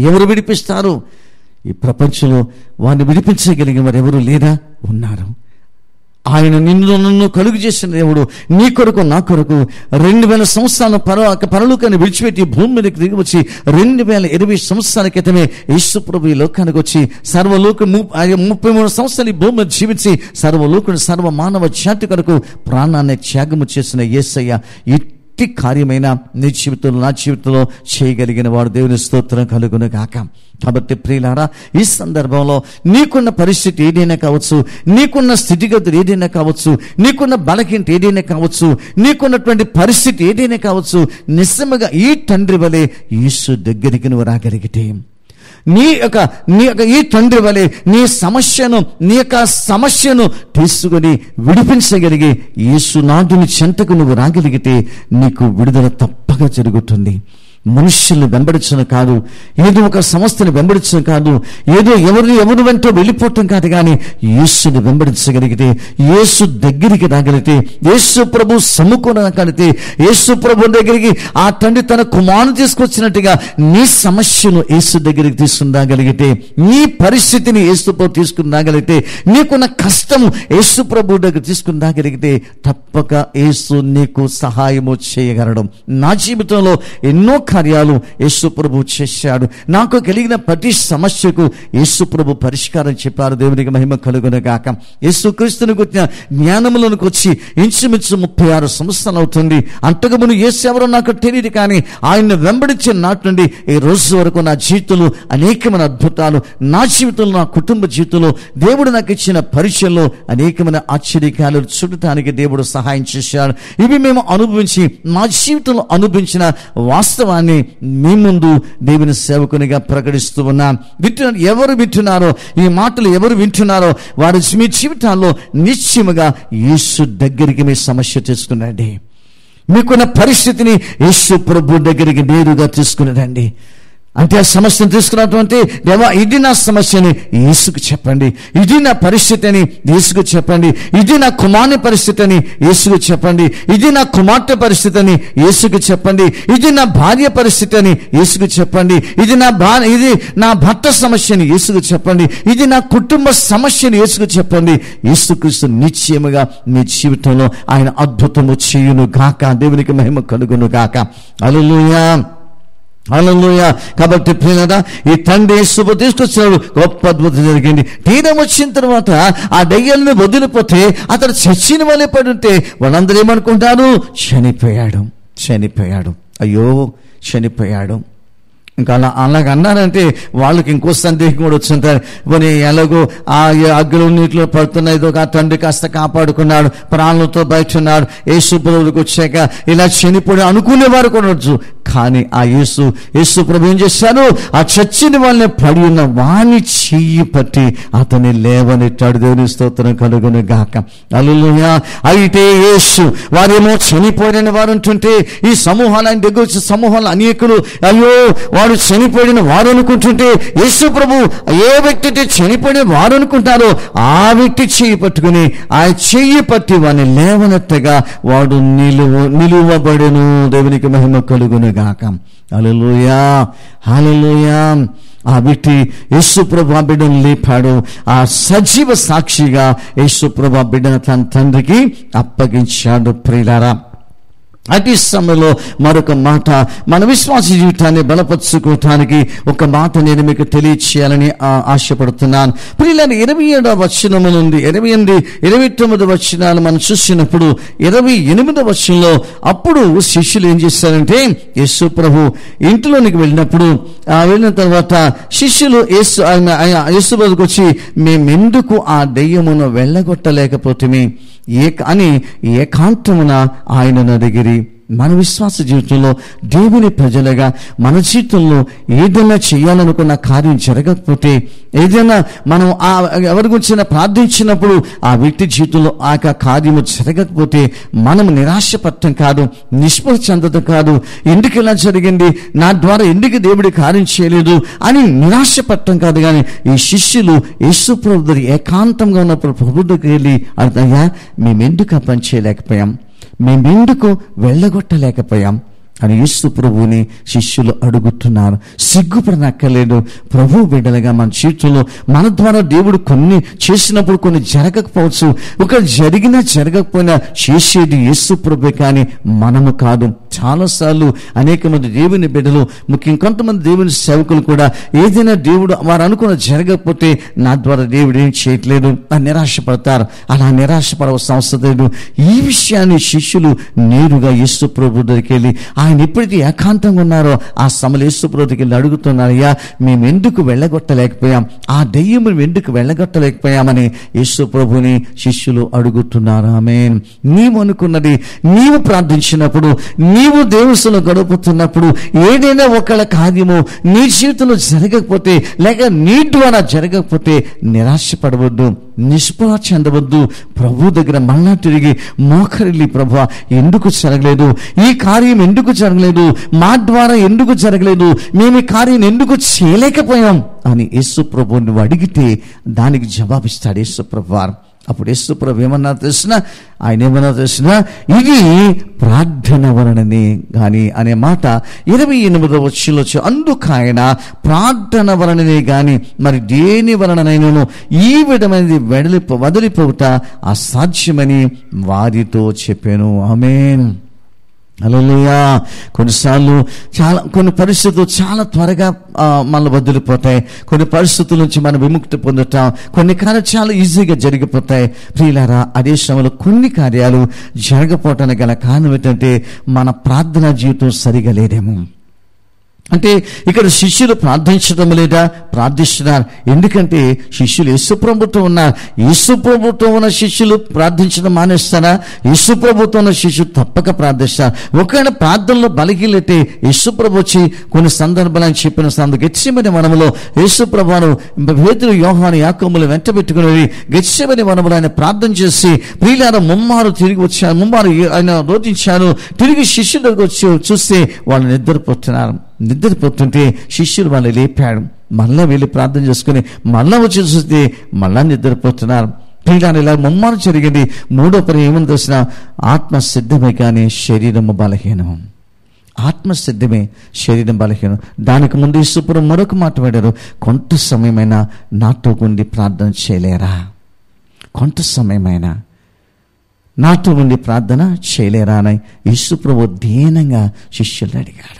ఎవరు విడిపిస్తారు? ఈ ప్రపంచంలో వారిని విడిపించగలిగిన వారు ఎవరు లేరా? ఉన్నారు. ఆయన నిన్ను నన్ను కలుగు చేసిన దేవుడు నీ కొరకు నా కొరకు 2000 సంవత్సరాల పరలోకాన్ని విడిచిపెట్టి భూమి మీదకి దిగి వచ్చి 2020 సంవత్సరాల క్రితమే యేసు ప్రభు ఈ లోకానికి వచ్చి సర్వలోక 33 సంవత్సరాలు ఈ భూమి మీద జీవించి సర్వలోకుని సర్వ మానవ జాతి కొరకు ప్రాణాన్ని త్యాగము చేసిన యేసయ్య ఎట్టి కార్యమైన నీ జీవితంలో నా జీవితంలో చేయగలిగిన వాడు. దేవుని స్తోత్రం కలుగును గాక. కాబట్టి ప్రియులారా, ఈ సందర్భంలో నీకున్న పరిస్థితి ఏదైనా కావచ్చు, నీకున్న స్థితిగతులు ఏదైనా కావచ్చు, నీకున్న బలహీనత ఏదైనా కావచ్చు, నీకున్నటువంటి పరిస్థితి ఏదైనా కావచ్చు, నిజంగా ఈ తండ్రి వలె యేసు దగ్గరికి నువ్వు రాగలిగితే, నీ యొక్క ఈ తండ్రి వలె నీ యొక్క సమస్యను తీసుకొని విడిపించగలిగి యేసునాథుని చెంతకు నువ్వు రాగలిగితే నీకు విడుదల తప్పగా జరుగుతుంది. మనుష్యులను వెంబడించడం కాదు, ఏదో ఒక సంస్థను వెంబడించడం కాదు, ఏదో ఎవరు వెంటో వెళ్ళిపోవటం కాదు, కానీ యేసుని వెంబడించగలిగితే, యేసు దగ్గరికి రాగలిగితే, యేసు ప్రభు సమ్ముకోనగలిగితే, యేసు ప్రభు దగ్గరికి ఆ తండ్రి తన కుమారుని తీసుకొచ్చినట్టుగా నీ సమస్యను యేసు దగ్గరికి తీసుకుని రాగలిగితే, నీ పరిస్థితిని యేసు ప్రభు తీసుకుని రాగలిగితే, నీకున్న కష్టము యేసు ప్రభు దగ్గర తీసుకుని రాగలిగితే తప్పక యేసు నీకు సహాయము చేయగలడం. నా జీవితంలో ఎన్నో కార్యాలు యేసు ప్రభు చేశాడు. నాకు కలిగిన ప్రతి సమస్యకు యేసు ప్రభు పరిష్కారం చెప్పారు. దేవునికి మహిమ కలుగును గాక. యేసుక్రీస్తుని గురించిన జ్ఞానములకు వచ్చి ఇంచుమించు 36 సంవత్సరాలు అవుతుంది. అంతకుముందు యేసు ఎవరో నాకు తెలియదు, కానీ ఆయన్ని వెంబడించిన నాటి నుండి ఈ రోజు వరకు నా జీవితంలో అనేకమైన అద్భుతాలు, నా జీవితంలో నా కుటుంబ జీవితంలో దేవుడు నాకు ఇచ్చిన పరిచయంలో అనేకమైన ఆశ్చర్యకాలు చూడటానికి దేవుడు సహాయం చేశాడు. ఇవి మేము అనుభవించి మా జీవితంలో అనుభవించిన వాస్తవాన్ని మీ ముందు దేవుని సేవకునిగా ప్రకటిస్తూ ఉన్నాం. ఎవరు వింటున్నారో, ఈ మాటలు ఎవరు వింటున్నారో వారి మీ జీవితాల్లో నిశ్చయముగా యేసు దగ్గరికి మీ సమస్య తీసుకునండి. మీకున్న పరిస్థితిని యేసు ప్రభు దగ్గరికి నేరుగా తీసుకుని అంటే ఆ సమస్యను తీసుకున్నటువంటి దేవా, ఇది నా సమస్యని యేసుకు చెప్పండి, ఇది నా పరిస్థితి అని యేసుకు చెప్పండి, ఇది నా కుమారుని పరిస్థితి అని యేసుకు చెప్పండి, ఇది నా కుమార్తె పరిస్థితి అని యేసుకు చెప్పండి, ఇది నా భార్య పరిస్థితి అని యేసుకు చెప్పండి, ఇది నా భర్త సమస్యని యేసుకు చెప్పండి, ఇది నా కుటుంబ సమస్యని యేసుకు చెప్పండి. యేసుక్రీస్తు నిశ్చయముగా మీ జీవితంలో ఆయన అద్భుతము చేయును గాక. దేవునికి మహిమ కలుగును గాక. హల్లెలూయా, హల్లెలూయా. కాబట్టి ప్రియులారా, ఈ తండ్రి యేసు తీసుకొచ్చినాడు, గొప్ప అద్భుతం జరిగింది. తీరం వచ్చిన తర్వాత ఆ దయ్యాలను వదిలిపోతే అతడు చచ్చిన వాళ్ళే పడి ఉంటే వాళ్ళందరూ ఏమనుకుంటారు? చనిపోయాడు, అయ్యో చనిపోయాడు. ఇంకా అలాగ అన్నారంటే వాళ్ళకి ఇంకో సందేహం కూడా వచ్చింటారు. పోనీ ఎలాగో ఆ అగ్గులు నీటిలో పడుతున్నాయి, ఆ తండ్రి కాస్త కాపాడుకున్నాడు, ప్రాణులతో బయట ఉన్నాడు, యేసు ప్రభువులకు వచ్చాక ఇలా చనిపోయి అనుకునేవారు కూడా వచ్చు. కానీ ఆ యేసు ప్రభు ఏం చేశారు? ఆ చచ్చిన వాళ్ళని పడి ఉన్న వాణ్ణి చెయ్యి పట్టి అతన్ని లేవనెట్టాడు. దేవుని స్తోత్రం కలుగును గాక. హల్లెలూయా. అయితే యేసు వారేమో చనిపోయిన వారు ఉంటుంటే ఈ సమూహాలు ఆయన దగ్గర వచ్చే సమూహాలు అనేకులు అయ్యో వాడు చనిపోయిన వారు అనుకుంటుంటే, యేసు ప్రభు ఏ వ్యక్తి అయితే చనిపోయిన వారు అనుకుంటారో ఆ వ్యక్తి చెయ్యి పట్టుకుని ఆ చెయ్యి పట్టి వాడిని లేవనెత్తగా వాడు నిలువబడెను. దేవునికి మహిమ కలుగును గాక. హల్లెలూయా, హల్లెలూయా. ఆ వ్యక్తి యేసు ప్రభు ఆ బిడ్డను లేపాడు. ఆ సజీవ సాక్షిగా యేసు ప్రభు ఆ బిడ్డను తన తండ్రికి అప్పగించాడు. ప్రియులారా, అతి సమయంలో మరొక మాట, మన విశ్వాస జీవితాన్ని బలపరుచుకోవటానికి ఒక మాట నేను మీకు తెలియచేయాలని ఆశపడుతున్నాను. ప్రియులారా, 27వ వచనము నుండి 28, 29 వచనాలు మనం చూసినప్పుడు 28వ వచనంలో అప్పుడు శిష్యులు ఏం చేశారంటే, యేసు ప్రభు ఇంటిలోనికి వెళ్ళినప్పుడు వెళ్ళిన తర్వాత శిష్యులు యేసు ప్రభువుకు వచ్చి, మేమెందుకు ఆ దెయ్యమును వెళ్ళగొట్టలేకపోతేమి అని ఏకాంతమున ఆయనను అడిగిరి. మన విశ్వాస జీవితంలో దేవుని ప్రజలుగా మన జీవితంలో ఏదైనా చేయాలనుకున్న కార్యం జరగకపోతే, ఏదైనా మనం ఎవరి గురించి ప్రార్థించినప్పుడు ఆ వ్యక్తి జీవితంలో ఆ కార్యము జరగకపోతే మనం నిరాశపడటం కాదు, నిస్పృహ చెందడం కాదు, ఎందుకు ఇలా జరిగింది, నా ద్వారా ఎందుకు దేవుడి కార్యం చేయలేదు అని నిరాశపడటం కాదు. కానీ ఈ శిష్యులు యేసు ప్రభు దగ్గర ఏకాంతంగా ఉన్నప్పుడు ప్రభు దగ్గరికి వెళ్ళి అయ్యా, మేమెందుకు ఆ పని చేయలేకపోయాం, మేమెందుకు వెళ్ళగొట్టలేకపోయాం అని యేసు ప్రభువుని శిష్యులు అడుగుతున్నారు. సిగ్గుపడనక్కర్లేదు. ప్రభు బిడ్డలుగా మన జీవితంలో మన ద్వారా దేవుడు కొన్ని చేసినప్పుడు కొన్ని జరగకపోవచ్చు. ఒక జరిగినా జరగకపోయినా చేసేది యేసు ప్రభువే కానీ మనము కాదు. చాలాసార్లు అనేక మంది దేవుని బిడ్డలు, ముఖ్యంగా కొంతమంది దేవుని సేవకులు కూడా ఏదైనా దేవుడు వారు అనుకున్న జరగకపోతే నా ద్వారా దేవుడు ఏం చేయట్లేదు అని నిరాశపడతారు. అలా నిరాశపడవలసిన అవసరం లేదు. ఈ విషయాన్ని శిష్యులు నేరుగా యేసు ప్రభు దగ్గరికి వెళ్ళి ఆయన ఎప్పుడైతే ఏకాంతంగా ఉన్నారో ఆ సమయంలో యేసు ప్రభు దగ్గరికి వెళ్ళి అడుగుతున్నారు, అయ్యా మేము ఎందుకు వెళ్ళగొట్టలేకపోయాం, ఆ దెయ్యం ఎందుకు వెళ్ళగొట్టలేకపోయామని యేసు ప్రభుని శిష్యులు అడుగుతున్నారు. ఆమేన్. నీవు అనుకున్నది, నీవు ప్రార్థించినప్పుడు, నీవు దేవునిలో గడుపుతున్నప్పుడు ఏదైనా ఒకళ్ళ కార్యము నీ జీవితంలో జరగకపోతే లేక నీ ద్వారా జరగకపోతే నిరాశపడవద్దు, నిస్పృహ చెందవద్దు. ప్రభు దగ్గర మళ్ళా తిరిగి మోకరిల్లి, ప్రభువా ఎందుకు జరగలేదు, ఈ కార్యం ఎందుకు జరగలేదు, మా ద్వారా ఎందుకు జరగలేదు, మేము ఈ కార్యం ఎందుకు చేయలేకపోయాం అని యేసు ప్రభు నువ్వు అడిగితే దానికి జవాబిస్తాడు యేసు ప్రభు వారు. అప్పుడు యేసు ప్రభు ఏమన్నా తెలిసిన, ఆయన ఏమన్నా తెలిసిన, ఇది ప్రార్థన వలననే గాని అనే మాట 28వ వచనంలో అందుకు ఆయన ప్రార్థన వలననే గాని మరి దేని వలననైనను ఈ విధమైనది వదిలిపోవుట అసాధ్యమని వారితో చెప్పాను. ఆమేన్. హల్లెలూయా. కొన్నిసార్లు కొన్ని పరిస్థితులు చాలా త్వరగా మనల్ని వదిలిపోతాయి. కొన్ని పరిస్థితుల నుంచి మనం విముక్తి పొందుతాం. కొన్ని కార్యాలు చాలా ఈజీగా జరిగిపోతాయి. ప్రియులారా, అదే సమయంలో కొన్ని కార్యాలు జరగపోవటానికి గల కారణం ఏంటంటే మన ప్రార్థనా జీవితం సరిగా లేదేమో. అంటే ఇక్కడ శిష్యులు ప్రార్థించడం లేదా, ప్రార్థిస్తున్నారు. ఎందుకంటే శిష్యులు యేసు ప్రభుతో ఉన్నారు. యేసు ప్రభుతో ఉన్న శిష్యులు ప్రార్థించడం మానేస్తారా? యేసు ప్రభుతో ఉన్న శిష్యులు తప్పక ప్రార్థిస్తారు. ఒకవేళ ప్రార్థనలో బలహీనతే యేసు ప్రభు వచ్చి కొన్ని సందర్భాలను చెప్పిన గెత్సేమనే వనములో యేసు ప్రభువును పేతురు, యోహాను, యాకోబులు వెంట పెట్టుకుని గెత్సేమనే వనములో ఆయన ప్రార్థన చేసి ప్రియులారా ముమ్మారు తిరిగి వచ్చారు, ముమ్మారు ఆయన రోధించారు. తిరిగి శిష్యుల దగ్గరకు వచ్చి చూస్తే వాళ్ళు నిద్రపోతుంటే శిష్యులు వాళ్ళు లేపాడు. మళ్ళా వెళ్ళి ప్రార్థన చేసుకుని మళ్ళా వచ్చి చూస్తే మళ్ళా నిద్రపోతున్నారు. ప్రియులారా, ఇలా ముమ్మారు జరిగింది. మూడో పని ఏమని తెలిసిన, ఆత్మ సిద్ధమే కానీ శరీరము బలహీనం. ఆత్మ సిద్ధమే, శరీరం బలహీనం. దానికి ముందు యేసుప్రభు మరొక మాట వాడారు, కొంత సమయమైనా నాతో ఉండి ప్రార్థన చేయలేరా? కొంత సమయమైనా నాతో ఉండి ప్రార్థన చేయలేరా అని యేసుప్రభు దీనంగా శిష్యులు అడిగాడు.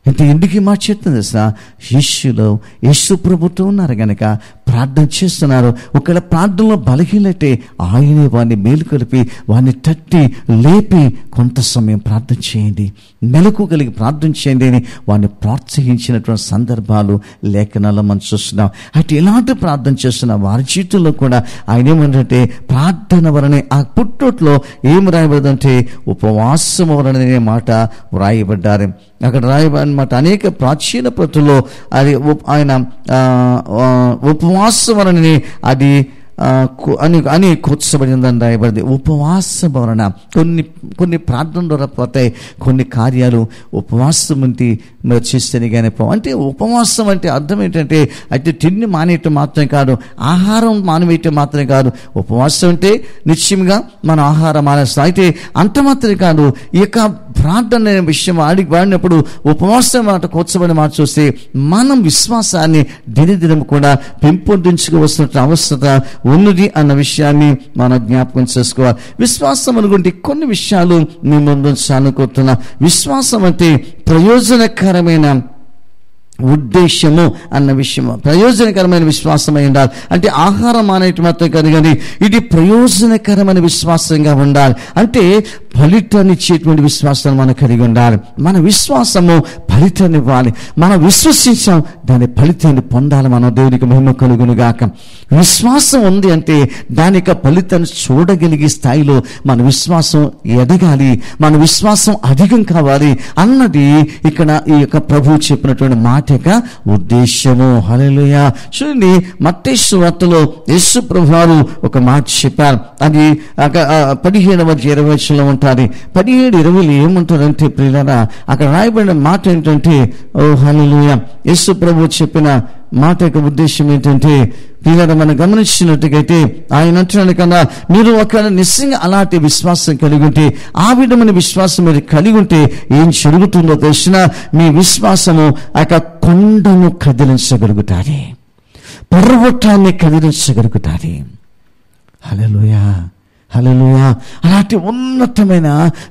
అంటే ఎందుకు ఈ మాట చెప్తుంది తెలుసా? శిష్యులు యేసు ప్రభుతో ఉన్నారు కనుక ప్రార్థన చేస్తున్నారు. ఒకవేళ ప్రార్థనలో బలహీనతే ఆయనే వారిని మేలుకొలిపి వారిని తట్టి లేపి కొంత సమయం ప్రార్థన చేయండి, మెలకు కలిగి ప్రార్థన చేయండి అని వారిని ప్రోత్సహించినటువంటి సందర్భాలు లేఖనాల్లో మనం చూస్తున్నాం. అయితే ఇలాంటి ప్రార్థన చేస్తున్న వారి జీవితంలో కూడా ఆయన ఏమంటే ప్రార్థన వలనే, ఆ పుట్టోట్లో ఏం రాయబడిందంటే ఉపవాసం వలననే మాట వ్రాయబడ్డారు. అక్కడ రాయబడినమాట అనేక ప్రాచీన ప్రతుల్లో అది ఆయన ఉపవాసం వలననే అది అని కూర్చబడిందని రాయబడింది. ఉపవాసం వలన కొన్ని ప్రార్థన ద్వారా పోతాయి, కొన్ని కార్యాలు ఉపవాసం ఉంటే మీరు చేస్తేనే కానీ పోవు. అంటే ఉపవాసం అంటే అర్థం ఏంటంటే అయితే తిండి మానేయటం మాత్రమే కాదు, ఆహారం మానేయటం మాత్రమే కాదు. ఉపవాసం అంటే నిశ్చయంగా మన ఆహారం మానేస్తాం. అయితే అంత మాత్రమే కాదు, ఈ యొక్క ప్రార్థన విషయం వాడినప్పుడు ఉపవాసం మాట కూర్చబడిన మాట చూస్తే మనం విశ్వాసాన్ని దినదినం కూడా పెంపొందించుకోవాల్సిన అవసరత ఉన్నది అన్న విషయాన్ని మనం జ్ఞాపకం చేసుకోవాలి. విశ్వాసం అనుకుంటే కొన్ని విషయాలు మీ ముందు అనుకుంటున్నా. విశ్వాసం అంటే ప్రయోజనకరమైన ఉద్దేశము అన్న విషయం, ప్రయోజనకరమైన విశ్వాసమై ఉండాలి. అంటే ఆహారం అనేటి మాత్రం కాదు, కానీ ఇది ప్రయోజనకరమైన విశ్వాసంగా ఉండాలి. అంటే ఫలితాన్ని ఇచ్చేటువంటి విశ్వాసాన్ని మనం కలిగి ఉండాలి. మన విశ్వాసము ఫలితాన్ని ఇవ్వాలి. మనం విశ్వసించాం, దాని ఫలితాన్ని పొందాలి. మనం దేవునికి మహిమ కలుగును గాక. విశ్వాసం ఉంది అంటే దాని యొక్క ఫలితాన్ని చూడగలిగే స్థాయిలో మన విశ్వాసం ఎదగాలి, మన విశ్వాసం అధికం కావాలి అన్నది ఇక్కడ ఈ యొక్క ప్రభువు చెప్పినటువంటి మాట యొక్క ఉద్దేశము. హల్లెలూయా. చూడండి, మత్తయి సువార్తలో యేసు ప్రభువారు ఒక మాట చెప్పారు. అది 15:20 ఉంటుంది. 17:20 ఏముంటుందంటే ప్రియులారా, అక్కడ రాయబడిన మాట ఏంటంటే, ఓ హల్లెలూయా, యేసు ప్రభువు చెప్పిన మాట యొక్క ఉద్దేశం ఏంటంటే, పిల్లలు మనం గమనించినట్టుగైతే ఆయన అంటున్నాడు కదా, మీరు ఒకవేళ నిజంగా అలాంటి విశ్వాసం కలిగి ఉంటే, ఆ విధమైన విశ్వాసం మీరు కలిగి ఉంటే ఏం జరుగుతుందో తెలిసిన, మీ విశ్వాసము ఆ కొండను కదిలించగలుగుతాది, పర్వతాన్ని కదిలించగలుగుతాది. హల్లెలూయా, హల్లెలూయా. అలాంటి ఉన్నతమైన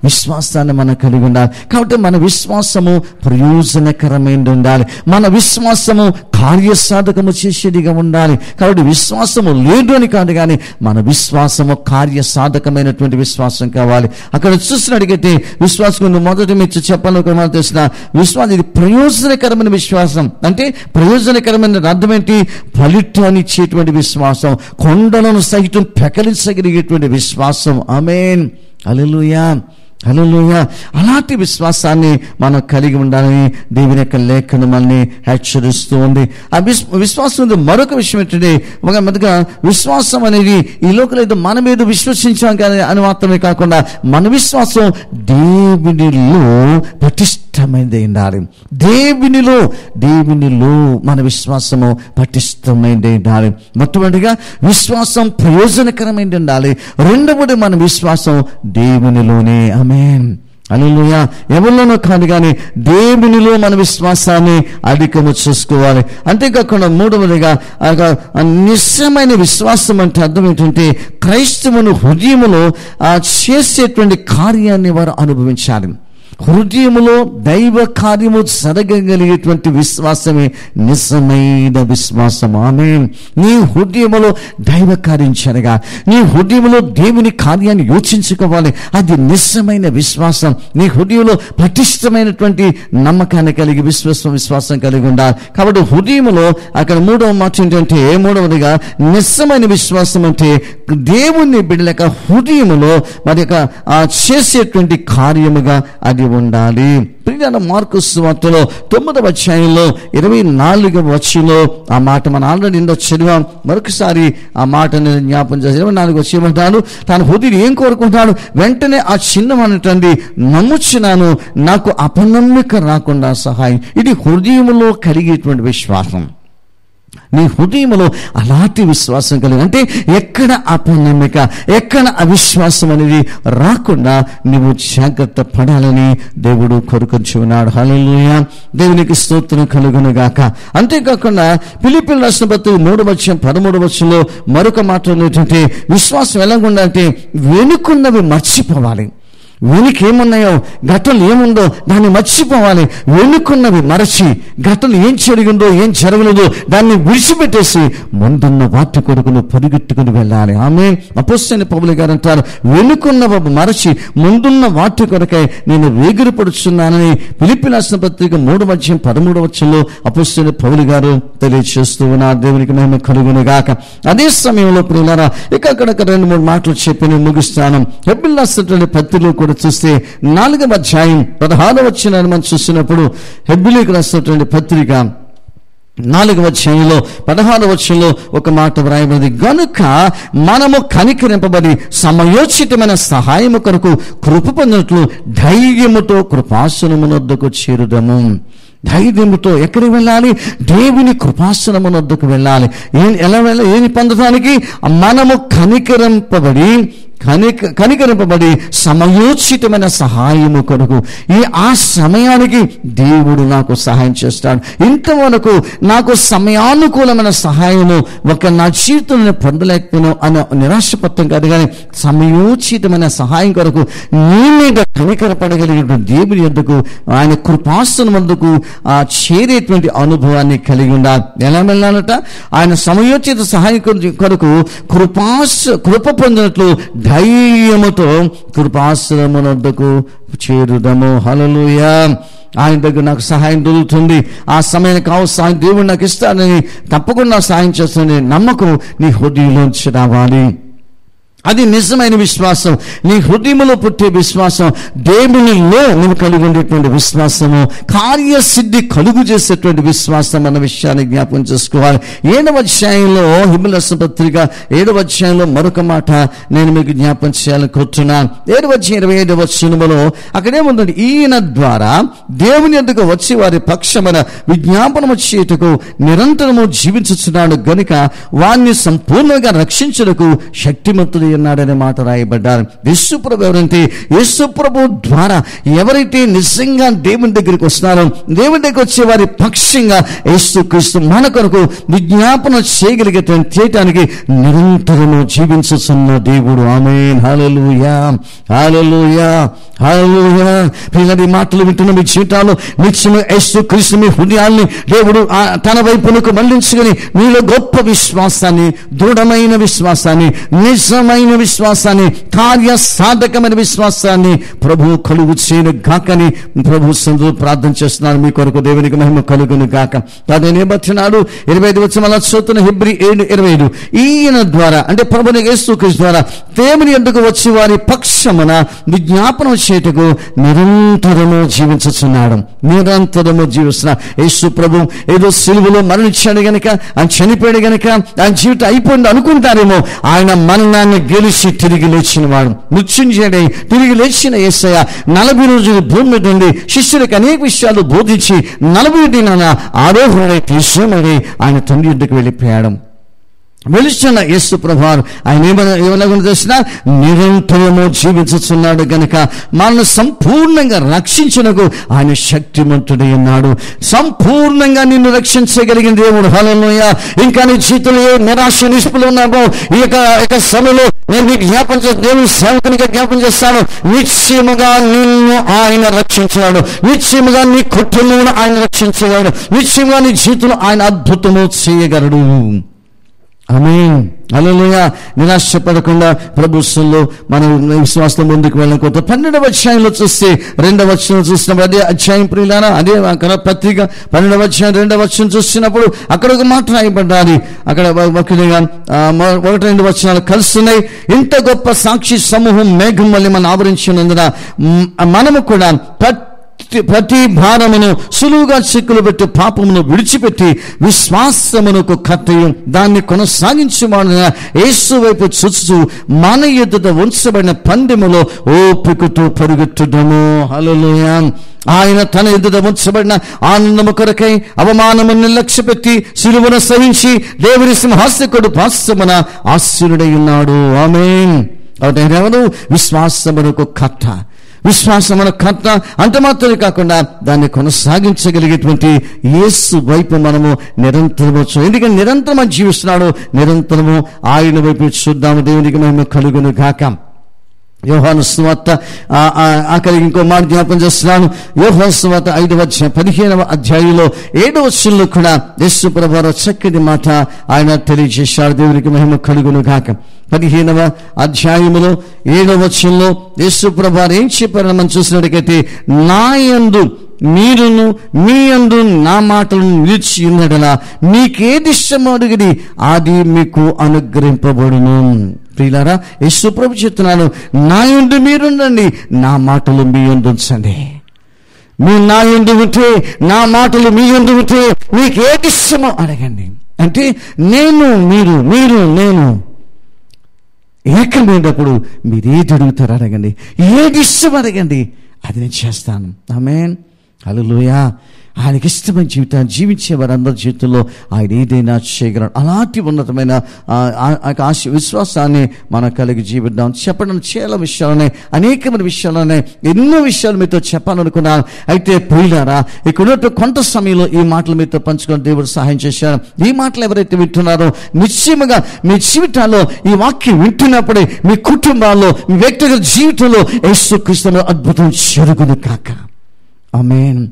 విశ్వాసాన్ని మనం కలిగి ఉండాలి. కాబట్టి మన విశ్వాసము ప్రయోజనకరమైనది ఉండాలి. మన విశ్వాసము కార్యసాధకము చేసేదిగా ఉండాలి. కాబట్టి విశ్వాసము లేదు అని కాదు, కానీ మన విశ్వాసము కార్యసాధకమైనటువంటి విశ్వాసం కావాలి. అక్కడ చూసినట్టుగైతే విశ్వాసం మొదటి మీరు చెప్పాలని తెలిసిన విశ్వాసం ఇది ప్రయోజనకరమైన విశ్వాసం. అంటే ప్రయోజనకరమైన అర్థం ఏంటి? ఫలితాన్ని ఇచ్చేటువంటి విశ్వాసం, కొండలను సైతం పెకలించగలిగేటువంటి విశ్వాసం. ఆమేన్, హల్లెలూయా, హల్లెలూయా. అలాంటి విశ్వాసాన్ని మనం కలిగి ఉండాలని దేవుని యొక్క లేఖనం మనల్ని హెచ్చరిస్తూ ఉంది. ఆ విశ్వాసం మరొక విషయం ఏంటంటే, మొదటిగా విశ్వాసం అనేది ఈ లోకంలో ఏదో మన మీద విశ్వసించాం కానీ అని మాత్రమే కాకుండా, మన విశ్వాసం దేవునిలో పటిష్టమైనది ఉండాలి. దేవునిలో మన విశ్వాసము పటిష్టమైనది ఉండాలి. మొట్టమొదటిగా విశ్వాసం ప్రయోజనకరమైనది ఉండాలి. రెండవది మన విశ్వాసం దేవునిలోనే. ఆమేన్, హల్లెలూయా. ఎవరిలోనో కాదు, కానీ దేవునిలో మన విశ్వాసాన్ని అధికము చేసుకోవాలి. అంతేకాకుండా మూడవదిగా నిశ్చయమైన విశ్వాసం అంటే అర్థం ఏంటంటే, క్రైస్తవుని హృదయములో చేసేటువంటి కార్యాన్ని వారు అనుభవించాలి. హృదయములో దైవ కార్యము జరగగలిగేటువంటి విశ్వాసమే నిజమైన విశ్వాసం. ఆమేన్. నీ హృదయములో దైవ కార్యం జరగా, నీ హృదయములో దేవుని కార్యాన్ని యోచించుకోవాలి. అది నిజమైన విశ్వాసం. నీ హృదయంలో పటిష్టమైనటువంటి నమ్మకాన్ని కలిగి విశ్వాసం కలిగి ఉండాలి. కాబట్టి హృదయములో అక్కడ మూడవ మాట ఏంటంటే, మూడవదిగా నిజమైన విశ్వాసం అంటే దేవుని బిడ్డల హృదయములో మరి చేసేటువంటి కార్యముగా అది ఉండాలి. ప్రియమైన మార్కు సువార్తలో 9వ అధ్యాయంలో 24వ వచనంలో ఆ మాట మనం ఆల్రెడీ ఇందో చదివాం. మరొకసారి ఆ మాటని జ్ఞాపం చేసి 24వ వచనం, తాను హృదయం ఏం కోరుకుంటాడు? వెంటనే ఆ చిన్నమనటండి, నమ్ముచున్నాను, నాకు అపనమ్మిక రాకుండా సహాయం. ఇది హృదయంలో కలిగేటువంటి విశ్వాసం. నీ హృదయంలో అలాంటి విశ్వాసం కలిగి అంటే ఎక్కడ అపనమ్మిక, ఎక్కడ అవిశ్వాసం అనేది రాకుండా నువ్వు జాగ్రత్త పడాలని దేవుడు కోరుకొంచున్నాడు. హల్లెలూయా, దేవునికి స్తోత్రం కలుగును గాక. అంతేకాకుండా ఫిలిప్పీయులకు రాసిన పత్రిక 3:13 మరొక మాట ఏంటంటే, విశ్వాసం ఎలాగుండా అంటే వెనుకున్నవి మర్చిపోవాలి. వెనుక ఏమున్నాయో, గతంలో ఏముందో దాన్ని మర్చిపోవాలి. వెనుకున్నవి మరచి, గతంలో ఏం జరిగిందో ఏం జరగలేదో దాన్ని విడిచిపెట్టేసి ముందున్న వాటి కొరకు నువ్వు పరిగెట్టుకుని వెళ్ళాలి. ఆమె అపోస్తలుడైన పౌలు గారు అంటారు, వెనుకున్నవి మరచి ముందున్న వాటి కొరకై నేను వేగిరపడుచున్నానని ఫిలిప్పీయులకు రాసిన పత్రిక 3:13 అపోస్తలుడైన పౌలు గారు తెలియజేస్తూ ఉన్నారు. దేవునికి మహిమ కలుగును గాక. అదే సమయంలో ప్రియులారా, ఇక్కడ 2-3 మాటలు చెప్పి నేను ముగిస్తాను. హెబ్రీయులకు రాసినటువంటి పత్రికలో కూడా చూస్తే 4వ అధ్యాయం 16వ వచనాన్ని మనం చూసినప్పుడు, హెబ్రీయులకు రాసినటువంటి పత్రిక 4వ అధ్యాయంలో 16వ వచనంలో ఒక మాట వ్రాయబడింది, గనుక మనము కనికరింపబడి సమయోచితమైన సహాయము కొరకు కృప పొందినట్లు ధైర్యముతో కృపాసనమునొద్దకు చేరుదము. ధైర్యముతో ఎక్కడికి వెళ్ళాలి? దేవుని కృపాసనమునొద్దకు వెళ్ళాలి. ఎలా వెళ్ళాలి? ఏమి పొందడానికి? మనము కనికరింపబడి సమయోచితమైన సహాయము కొరకు, ఆ సమయానికి దేవుడు నాకు సహాయం చేస్తాడు. ఇంతవరకు నాకు సమయానుకూలమైన సహాయము నా జీవితంలో పొందలేకపోయినా అనే నిరాశపత్రం కాదు, కానీ సమయోచితమైన సహాయం కొరకు నీ మీద కనికరపడగలిగినటువంటి దేవుని యొద్దకు, ఆయన కృపాసనం వద్దకు చేరేటువంటి అనుభవాన్ని కలిగి ఉండాలి. ఎలా వెళ్ళాలట? ఆయన సమయోచిత సహాయం కొరకు కృప పొందినట్లు ధైర్యముతో కృపాసనమునొద్దకు చేరుదము. హల్లెలూయా. ఆయన దగ్గర నాకు సహాయం దొరుకుతుంది, ఆ సమయానికి సహాయం దేవుడు నాకు ఇస్తానని, తప్పకుండా సహాయం చేస్తానని నమ్మకం నీ హృదయంలోంచి రావాలి. అది నిజమైన విశ్వాసం. నీ హృదయంలో పుట్టే విశ్వాసం, దేవునిలో నువ్వు కలిగి ఉండేటువంటి విశ్వాసము, కార్యసిద్ధి కలుగు చేసేటువంటి విశ్వాసం అన్న విషయాన్ని జ్ఞాపకం చేసుకోవాలి. 7వ అధ్యాయంలో హిబ్రీ పత్రిక 7వ అధ్యాయంలో మరొక మాట నేను మీకు జ్ఞాపకం చేయాలనుకుంటున్నాను. 7వ అధ్యాయం 25వ వచనములో అక్కడేముందండి, ఈయన ద్వారా దేవుని యొద్దకు వచ్చి వారి పక్షమున విజ్ఞాపనము చేయుటకు నిరంతరము జీవించుచున్నాడు గనుక వారిని సంపూర్ణంగా రక్షించుటకు శక్తిమంతుడు ఉన్నాడనే మాట రాయబడ్డారు. యేసుప్రభు ఎవరంటే, యేసుప్రభు ద్వారా ఎవరైతే నిజంగా దేవుని దగ్గరికి వస్తున్నారో, దేవుని దగ్గరికి వచ్చే వారి పక్షంగా యేసుక్రీస్తు మన కొరకు విజ్ఞాపన చేయటానికి నిరంతరము జీవించుతున్న దేవుడు. ఆమేన్, హల్లెలూయా, హల్లెలూయా, హల్లెలూయా. పిల్లలు మాటలు వింటున్న మీ జీవితాల్లో నిత్యము యేసుక్రీస్తు మీ హృదయాల్ని దేవుడు తన వైపునకు మళ్లించుకుని మీలో గొప్ప విశ్వాసాన్ని, దృఢమైన విశ్వాసాన్ని, నిజమైన విశ్వాసాన్ని, కార్య సాధకమైన విశ్వాసాన్ని ప్రభు కలుగు చేయను గాకని ప్రభు సందు ప్రార్థన చేస్తున్నాను. మీ కొరకు దేవునికి మహిమ కలుగును గాక. అదే బతున్నాడు 25 వచనం అలా చదువుతున్న హిబ్రీ 7:25. ఈయన ద్వారా అంటే ప్రభుని యేసుక్రీస్తు ద్వారా దేవుని యొద్దకు వచ్చి వారి పక్షమున విజ్ఞాపనం చేయుటకు నిరంతరము జీవించుచున్నాడు. నిరంతరము జీవిస్తున్నాడు. యేసు ప్రభు ఏదో సిలువలో మరణించాడు గనక, ఆయన చనిపోయాడు గనక ఆయన జీవితం అయిపోయింది అనుకుంటారేమో. ఆయన మరణాన్ని గెలిచి తిరిగి లేచిన వాడు, మృత్యుంజయుడై తిరిగి లేచిన యేసయ్య 40 రోజులు భూమి మీద ఉండి శిష్యులకు అనేక విషయాలు బోధించి 40 దినాన ఆరోహణై తీసుకుని ఆయన తండ్రి యొద్దకు వెళ్ళిపోయాడు. వెలుస్తున్న యేసు ప్రభువారు ఆయన ఏమన్నా తెలిసిన నిరంతరము జీవించుచున్నాడు గనుక మనల్ని సంపూర్ణంగా రక్షించుటకు ఆయన శక్తిమంతుడై ఉన్నాడు. సంపూర్ణంగా నిన్ను రక్షించగలిగిన దేవుడు. హల్లెలూయా. ఇంకా నీ జీవితంలో ఏ నిరాశ నిస్పృహలు ఉన్నామో ఈ యొక్క సమయంలో నేను మీకు జ్ఞాపం చేస్తాను, దేవుని సేవకునిగా జ్ఞాపం చేస్తాను. నిశ్చయముగా నిన్ను ఆయన రక్షించాడు. నిశ్చయముగా నీ కుటుంబమును ఆయన రక్షించగలడు. నిశ్చయముగా నీ జీవితంలో ఆయన అద్భుతము చేయగలడు. ఆమేన్, హల్లెలూయా. నిరాశపడకుండా ప్రభుత్వంలో మనం విశ్వాసం ముందుకు వెళ్ళకపోతే 12వ అధ్యాయంలో చూస్తే 2వ వచనం చూసినప్పుడు, అదే అధ్యాయం ప్రియులారా, అదే పత్రిక 12వ అధ్యాయం 2వ వచనం చూసినప్పుడు అక్కడ ఒక మాట రాయబడ్డాది. అక్కడ 1-2 వచనాలు కలుస్తున్నాయి. ఇంత గొప్ప సాక్షి సమూహం మేఘం వల్ల మనం ఆవరించినందున మనము కూడా ప్రతి భారమును సులువుగా చిక్కులు పెట్టి పాపమును విడిచిపెట్టి విశ్వాసమునకు కర్తయు దాన్ని కొనసాగించువాడైన యేసు వైపు చూస్తూ మన ఎదుట ఉంచబడిన పందెములో ఓపికతో పరుగెట్టుదము. హల్లెలూయా. ఆయన తన ఎదుట ఉంచబడిన ఆనందము కొరకై అవమానము నిర్లక్ష్యపెట్టి సిలువను సహించి దేవుని సింహాసకుడు పార్శ్వమున ఆసీనుడై ఉన్నాడు. ఆమేన్. ఎవరు? విశ్వాసమునకు కర్త. విశ్వాసమున కర్త అంత మాత్రమే కాకుండా దాన్ని కొనసాగించగలిగేటువంటి యేసు వైపు మనము నిరంతరము ఎందుకంటే నిరంతరము జీవిస్తున్నాడు. నిరంతరము ఆయన వైపు చూద్దాము. దేవునికి మేము కలుగును గాక. యోహాను సువార్త ఆఖరికి ఇంకో మాట జ్ఞాపం చేస్తున్నాను. యోహాను సువార్త 5వ అధ్యాయం 15వ అధ్యాయంలో 7వ వచనంలో కూడా యేసు ప్రభువు చక్కని మాట ఆయన తెలియజేశాడు. దేవునికి మహిమ కలుగును గాక. 15వ అధ్యాయములో 7వ వచనంలో యేసు ప్రభువు ఏం చెప్పారని మనం చూసినట్టుకైతే, నా యందు మీరును మీ యందు నా మాటలను నిలిచి ఉన్నడలా మీకేది ఇష్టమో అడిగిడి అది మీకు అనుగ్రహింపబడును. ప్రియులారా, యేసు ప్రభు చెప్తున్నాను, నా యందు మీరుండండి, నా మాటలు మీ యందు ఉంచండి. మీరు నా యందు ఉంటే, నా మాటలు మీ యందు ఉంటే మీకు ఏది ఇష్టమో అడగండి. అంటే నేను నేను ఏకమైనప్పుడు మీరు ఏది అడుగుతారో అడగండి, ఏది ఇష్టం అడగండి, అది నేను చేస్తాను. ఆమేన్, హల్లెలూయా. ఆయనకి ఇష్టమైన జీవితాన్ని జీవించే వారందరి జీవితంలో ఆయన ఏదైనా చేయగలడు. అలాంటి ఉన్నతమైన విశ్వాసాన్ని మనం కలిగి జీవిద్దాం. చెప్పడం చాలా విషయాలున్నాయి, అనేకమైన విషయాలున్నాయి, ఎన్నో విషయాలు మీతో చెప్పాలనుకున్నాను. అయితే ప్రియులారా, ఇక్కడ కొంత సమయంలో ఈ మాటలు మీతో పంచుకొని దేవుడు సహాయం చేశారు. ఈ మాటలు ఎవరైతే వింటున్నారో నిశ్చయముగా మీ జీవితాల్లో ఈ వాక్యం వింటున్నప్పుడే మీ కుటుంబాల్లో, మీ వ్యక్తిగత జీవితంలో యేసుక్రీస్తులో అద్భుతం జరుగును కాక. ఆమేన్.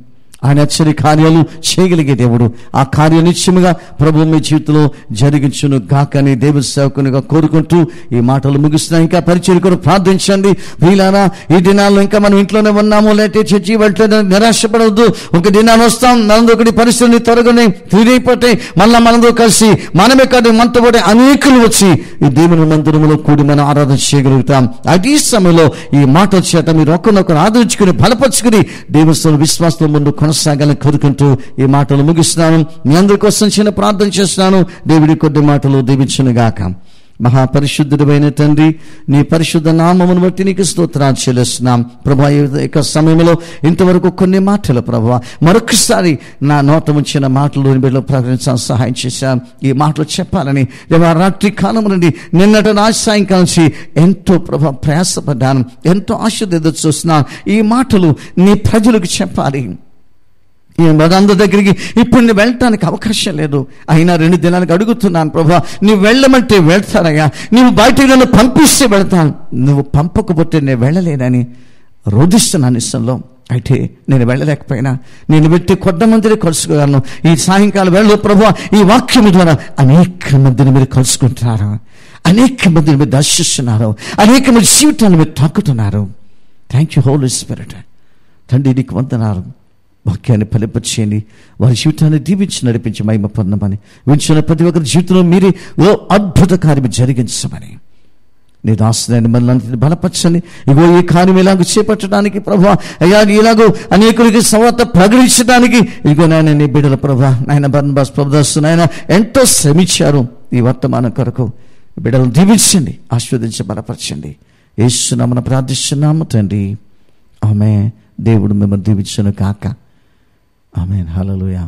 ఆయన ఆశ్చర్య కార్యాలు చేయగలిగే దేవుడు. ఆ కార్య నిశ్చయముగా ప్రభు మీ జీవితంలో జరిగించును గాకని దేవుని సేవకునిగా కోరుకుంటూ ఈ మాటలు ముగిస్తున్నా. ఇంకా పరిచయం కూడా ప్రార్థించండి. వీలారా ఈ దినాల్లో ఇంకా మనం ఇంట్లోనే ఉన్నాము, లేకపోతే చర్చి వెళ్తే నిరాశపడవద్దు. ఒక దినాన్ని వస్తాం, మనందొకటి పరిస్థితులు త్వరగానే తిరిగిపోతాయి. మనతో కలిసి మనమే కాదు మనతో పాటు అనేకులు వచ్చి ఈ దేవుని మందిరంలో కూడి మనం ఆరాధన చేయగలుగుతాం. అదే సమయంలో ఈ మాటల చేత మీరు ఒకరినొకరు ఆదరించుకుని బలపరుచుకుని దేవుని విశ్వాసంలో ముందు కొనసాగాలని కోరుకుంటూ ఈ మాటలు ముగిస్తున్నాను. మీ అందరి కోసం చిన్న ప్రార్థన చేస్తున్నాను. దేవుడి కొద్ది మాటలు దీవించునుగాక. మహాపరిశుద్ధుడైన తండ్రి, నీ పరిశుద్ధ నామమును బట్టి నీకు స్తోత్రాలు చెల్లిస్తున్నాం ప్రభా. ఈ సమయంలో ఇంతవరకు కొన్ని మాటలు ప్రభా మరొకసారి నా నోట ఉంచిన మాటలు బిడ్డలో ప్రకటించాలని సహాయం చేశాం. ఈ మాటలు చెప్పాలని రాత్రి కాలం నుండి నిన్నటి రాత్రి సాయంకాలం నుంచి ఎంతో ప్రభా ప్రయాసపడ్డాను, ఎంతో ఆశ చూస్తున్నాను. ఈ మాటలు నీ ప్రజలకు చెప్పాలి. అందరి దగ్గరికి ఇప్పుడు నువ్వు వెళ్ళటానికి అవకాశం లేదు. అయినా 2 దినాలకు అడుగుతున్నాను ప్రభా, నువ్వు వెళ్ళమంటే వెళ్తానయ్యా. నువ్వు బయటికి నన్ను పంపిస్తే వెళ్తాను, నువ్వు పంపకపోతే నేను వెళ్ళలేనని రోధిస్తున్నాను ఇష్టంలో. అయితే నేను వెళ్ళలేకపోయినా నేను పెట్టి కొంతమందిని కలుసుకోగలను. ఈ సాయంకాలం వెళ్ళదు ప్రభా, ఈ వాక్యం ద్వారా అనేక మందిని మీరు కలుసుకుంటున్నారు, అనేక మందిని మీరు దర్శిస్తున్నారు, అనేక మంది జీవితాన్ని మీరు తాకుతున్నారు. Thank you holy spirit. తండ్రి నీకు వందనాలు. వాక్యాన్ని ఫలింపచేయండి, వారి జీవితాన్ని దీవించి నడిపించి మహిమ పొందమని, వించిన ప్రతి ఒక్కరి జీవితంలో మీరే ఓ అద్భుత కార్యం జరిగించమని నీ దాసుని మనల్ని బలపరచండి. ఇగో ఈ కార్యం ఇలాగ చేపట్టడానికి ప్రభా, అయ్యా ఇలాగో అనేకులకి సవార్త ప్రకటించడానికి ఇగో నాయన నీ బిడ్డల ప్రభా, నాయన బర్నబాస్ ప్రభుదాసు నాయన ఎంతో శ్రమించారు ఈ వర్తమానం కొరకు. బిడ్డలను దీవించండి, ఆశీర్వదించి బలపరచండి. యేసు నామమున ప్రార్థిస్తున్నాము తండ్రి, ఆమేన్. దేవుడు మిమ్మల్ని దీవించును గాక. ఆమేన్. హల్లెలూయా.